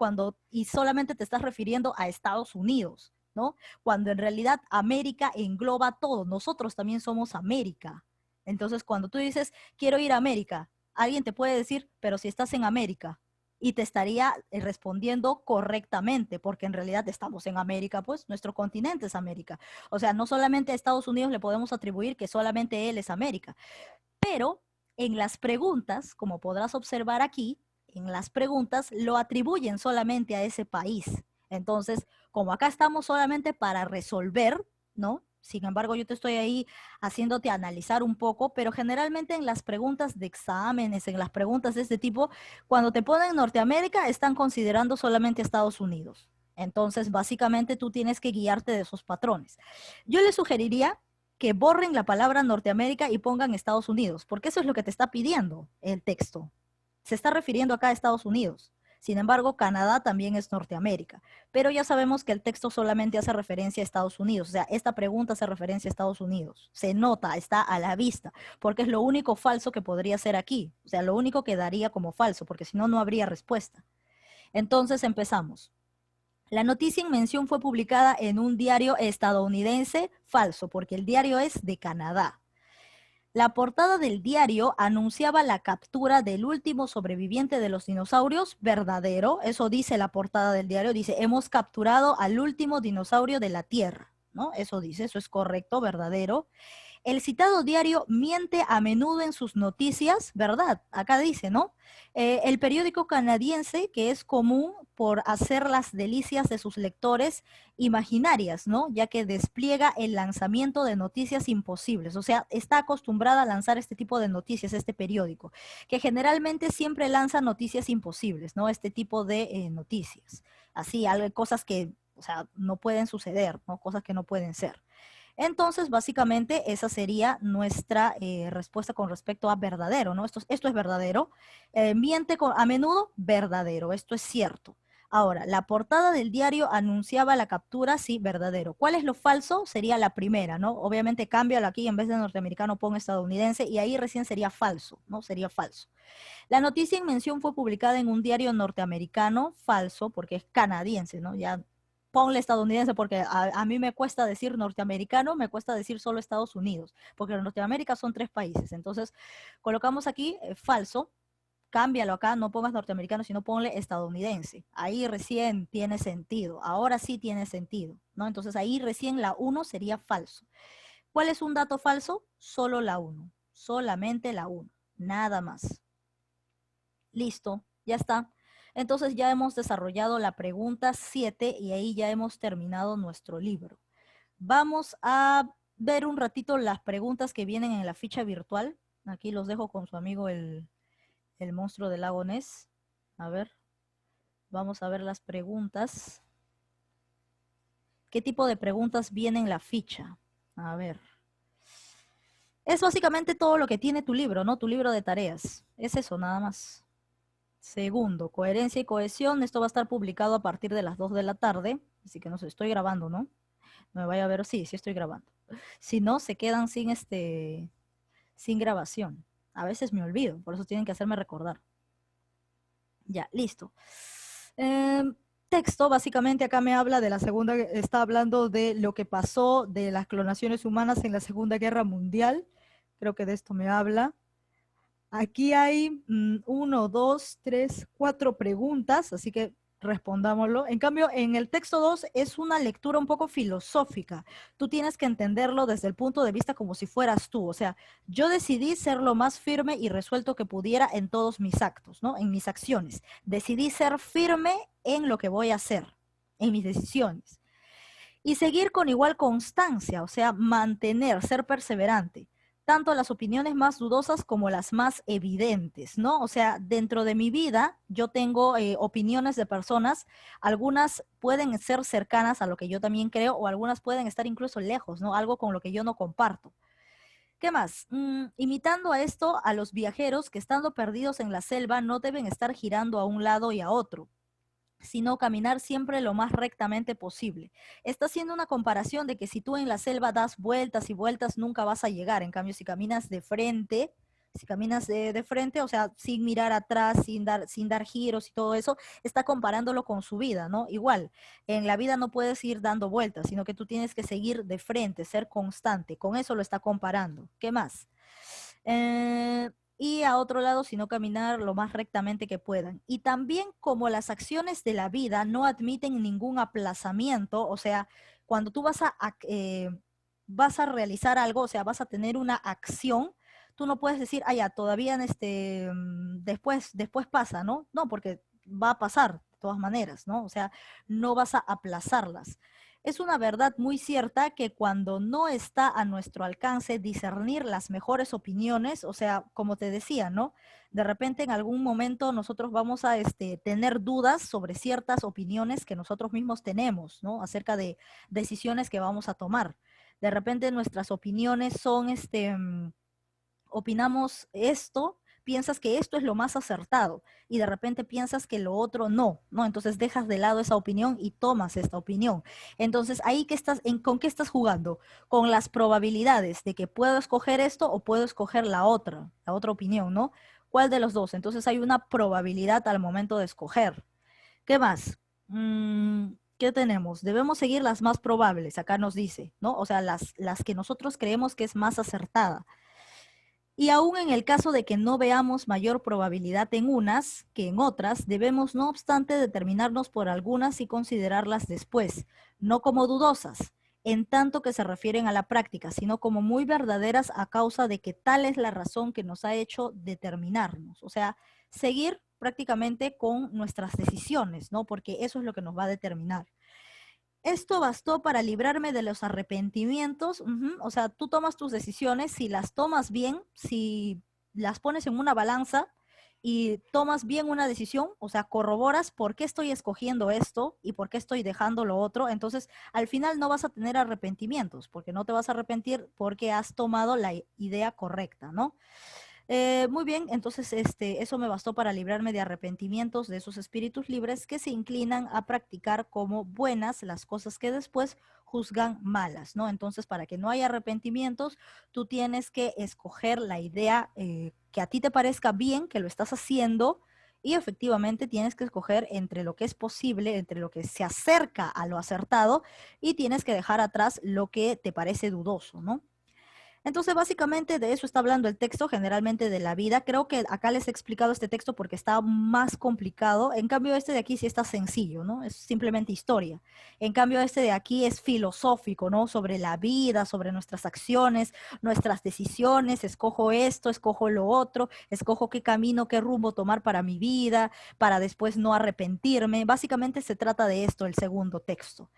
y solamente te estás refiriendo a Estados Unidos, ¿no? Cuando en realidad América engloba todo, nosotros también somos América. Entonces, cuando tú dices, quiero ir a América, alguien te puede decir, pero si estás en América, y te estaría respondiendo correctamente, porque en realidad estamos en América, pues nuestro continente es América. O sea, no solamente a Estados Unidos le podemos atribuir que solamente él es América, pero en las preguntas, como podrás observar aquí, en las preguntas lo atribuyen solamente a ese país. Entonces, como acá estamos solamente para resolver, ¿no? Sin embargo, yo te estoy ahí haciéndote analizar un poco, pero generalmente en las preguntas de exámenes, en las preguntas de este tipo, cuando te ponen Norteamérica, están considerando solamente Estados Unidos. Entonces, básicamente tú tienes que guiarte de esos patrones. Yo le sugeriría que borren la palabra Norteamérica y pongan Estados Unidos, porque eso es lo que te está pidiendo el texto. Se está refiriendo acá a Estados Unidos. Sin embargo, Canadá también es Norteamérica. Pero ya sabemos que el texto solamente hace referencia a Estados Unidos. O sea, esta pregunta hace referencia a Estados Unidos. Se nota, está a la vista, porque es lo único falso que podría ser aquí. O sea, lo único que daría como falso, porque si no, no habría respuesta. Entonces empezamos. La noticia en mención fue publicada en un diario estadounidense, falso, porque el diario es de Canadá. La portada del diario anunciaba la captura del último sobreviviente de los dinosaurios, verdadero. Eso dice la portada del diario, dice, hemos capturado al último dinosaurio de la Tierra, ¿no? Eso dice, eso es correcto, verdadero. El citado diario miente a menudo en sus noticias, ¿verdad? Acá dice, ¿no? El periódico canadiense, que es común por hacer las delicias de sus lectores imaginarias, ¿no? Ya que despliega el lanzamiento de noticias imposibles. O sea, está acostumbrada a lanzar este tipo de noticias, este periódico, que generalmente siempre lanza noticias imposibles, ¿no? Este tipo de noticias. Así, cosas que, o sea, no pueden suceder, ¿no? Cosas que no pueden ser. Entonces, básicamente, esa sería nuestra respuesta con respecto a verdadero, ¿no? Esto es verdadero. Miente a menudo, verdadero, esto es cierto. Ahora, la portada del diario anunciaba la captura, sí, verdadero. ¿Cuál es lo falso? Sería la primera, ¿no? Obviamente, cámbialo aquí, en vez de norteamericano, pon estadounidense, y ahí recién sería falso, ¿no? Sería falso. La noticia en mención fue publicada en un diario norteamericano, falso, porque es canadiense, ¿no? Ya ponle estadounidense porque a mí me cuesta decir norteamericano, me cuesta decir solo Estados Unidos, porque en Norteamérica son 3 países. Entonces, colocamos aquí falso, cámbialo acá, no pongas norteamericano, sino ponle estadounidense. Ahí recién tiene sentido, ahora sí tiene sentido, ¿no? Entonces ahí recién la uno sería falso. ¿Cuál es un dato falso? Solo la uno, solamente la uno, nada más. Listo, ya está. Entonces ya hemos desarrollado la pregunta 7 y ahí ya hemos terminado nuestro libro. Vamos a ver un ratito las preguntas que vienen en la ficha virtual. Aquí los dejo con su amigo el monstruo del lago Ness. A ver, vamos a ver las preguntas. ¿Qué tipo de preguntas vienen en la ficha? A ver. Es básicamente todo lo que tiene tu libro, ¿no? Tu libro de tareas. Es eso, nada más. Segundo, coherencia y cohesión. Esto va a estar publicado a partir de las 2 de la tarde. Así que no sé, estoy grabando, ¿no? No me vaya a ver, sí, sí estoy grabando. Si no, se quedan sin grabación. A veces me olvido, por eso tienen que hacerme recordar. Ya, listo. Texto, básicamente acá me habla de la segunda, está hablando de lo que pasó de las clonaciones humanas en la Segunda Guerra Mundial. Creo que de esto me habla. Aquí hay 4 preguntas, así que respondámoslo. En cambio, en el texto 2 es una lectura un poco filosófica. Tú tienes que entenderlo desde el punto de vista como si fueras tú. O sea, yo decidí ser lo más firme y resuelto que pudiera en todos mis actos, ¿no? En mis acciones. Decidí ser firme en lo que voy a hacer, en mis decisiones. Y seguir con igual constancia, o sea, mantener, ser perseverante, tanto las opiniones más dudosas como las más evidentes, ¿no? O sea, dentro de mi vida yo tengo opiniones de personas, algunas pueden ser cercanas a lo que yo también creo o algunas pueden estar incluso lejos, ¿no? Algo con lo que yo no comparto. ¿Qué más? Imitando a esto a los viajeros que estando perdidos en la selva no deben estar girando a un lado y a otro, sino caminar siempre lo más rectamente posible. Está haciendo una comparación de que si tú en la selva das vueltas y vueltas, nunca vas a llegar. En cambio, si caminas de frente, si caminas de frente, o sea, sin mirar atrás, sin dar giros y todo eso, está comparándolo con su vida, ¿no? Igual, en la vida no puedes ir dando vueltas, sino que tú tienes que seguir de frente, ser constante. Con eso lo está comparando. ¿Qué más? Y a otro lado, sino caminar lo más rectamente que puedan. Y también como las acciones de la vida no admiten ningún aplazamiento, o sea, cuando tú vas a realizar algo, o sea, vas a tener una acción, tú no puedes decir, ah, ya, todavía después pasa, ¿no? No, porque va a pasar de todas maneras, ¿no? O sea, no vas a aplazarlas. Es una verdad muy cierta que cuando no está a nuestro alcance discernir las mejores opiniones, o sea, como te decía, ¿no? De repente en algún momento nosotros vamos a tener dudas sobre ciertas opiniones que nosotros mismos tenemos, ¿no? Acerca de decisiones que vamos a tomar. De repente nuestras opiniones son, opinamos esto, piensas que esto es lo más acertado y de repente piensas que lo otro no, ¿no? Entonces dejas de lado esa opinión y tomas esta opinión. Entonces ahí que estás, ¿con qué estás jugando? Con las probabilidades de que puedo escoger esto o puedo escoger la otra opinión, ¿no? ¿Cuál de los dos? Entonces hay una probabilidad al momento de escoger. ¿Qué más? ¿Qué tenemos? Debemos seguir las más probables, acá nos dice, ¿no? O sea, las que nosotros creemos que es más acertada. Y aún en el caso de que no veamos mayor probabilidad en unas que en otras, debemos no obstante determinarnos por algunas y considerarlas después, no como dudosas, en tanto que se refieren a la práctica, sino como muy verdaderas a causa de que tal es la razón que nos ha hecho determinarnos. O sea, seguir prácticamente con nuestras decisiones, ¿no? Porque eso es lo que nos va a determinar. Esto bastó para librarme de los arrepentimientos. O sea, tú tomas tus decisiones, si las tomas bien, si las pones en una balanza y tomas bien una decisión, o sea, corroboras por qué estoy escogiendo esto y por qué estoy dejando lo otro, entonces al final no vas a tener arrepentimientos, porque no te vas a arrepentir porque has tomado la idea correcta, ¿no? Muy bien, entonces eso me bastó para librarme de arrepentimientos de esos espíritus libres que se inclinan a practicar como buenas las cosas que después juzgan malas, ¿no? Entonces, para que no haya arrepentimientos, tú tienes que escoger la idea que a ti te parezca bien, que lo estás haciendo, y efectivamente tienes que escoger entre lo que es posible, entre lo que se acerca a lo acertado, y tienes que dejar atrás lo que te parece dudoso, ¿no? Entonces, básicamente de eso está hablando el texto, generalmente de la vida. Creo que acá les he explicado este texto porque está más complicado. En cambio, este de aquí sí está sencillo, ¿no? Es simplemente historia. En cambio, este de aquí es filosófico, ¿no? Sobre la vida, sobre nuestras acciones, nuestras decisiones. Escojo esto, escojo lo otro, escojo qué camino, qué rumbo tomar para mi vida, para después no arrepentirme. Básicamente se trata de esto, el segundo texto.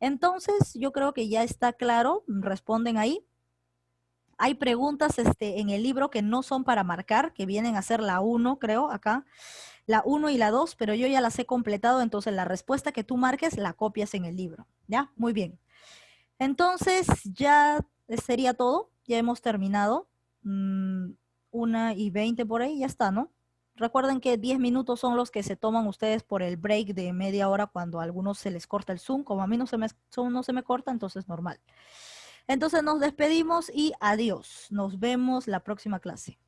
Entonces, yo creo que ya está claro. Responden ahí. Hay preguntas en el libro que no son para marcar, que vienen a ser la uno, creo, acá, la uno y la 2, pero yo ya las he completado, entonces la respuesta que tú marques la copias en el libro. ¿Ya? Muy bien. Entonces ya sería todo, ya hemos terminado. 1:20 por ahí, ya está, ¿no? Recuerden que 10 minutos son los que se toman ustedes por el break de media hora cuando a algunos se les corta el Zoom. Como a mí no se me corta, entonces normal. Entonces nos despedimos y adiós. Nos vemos la próxima clase.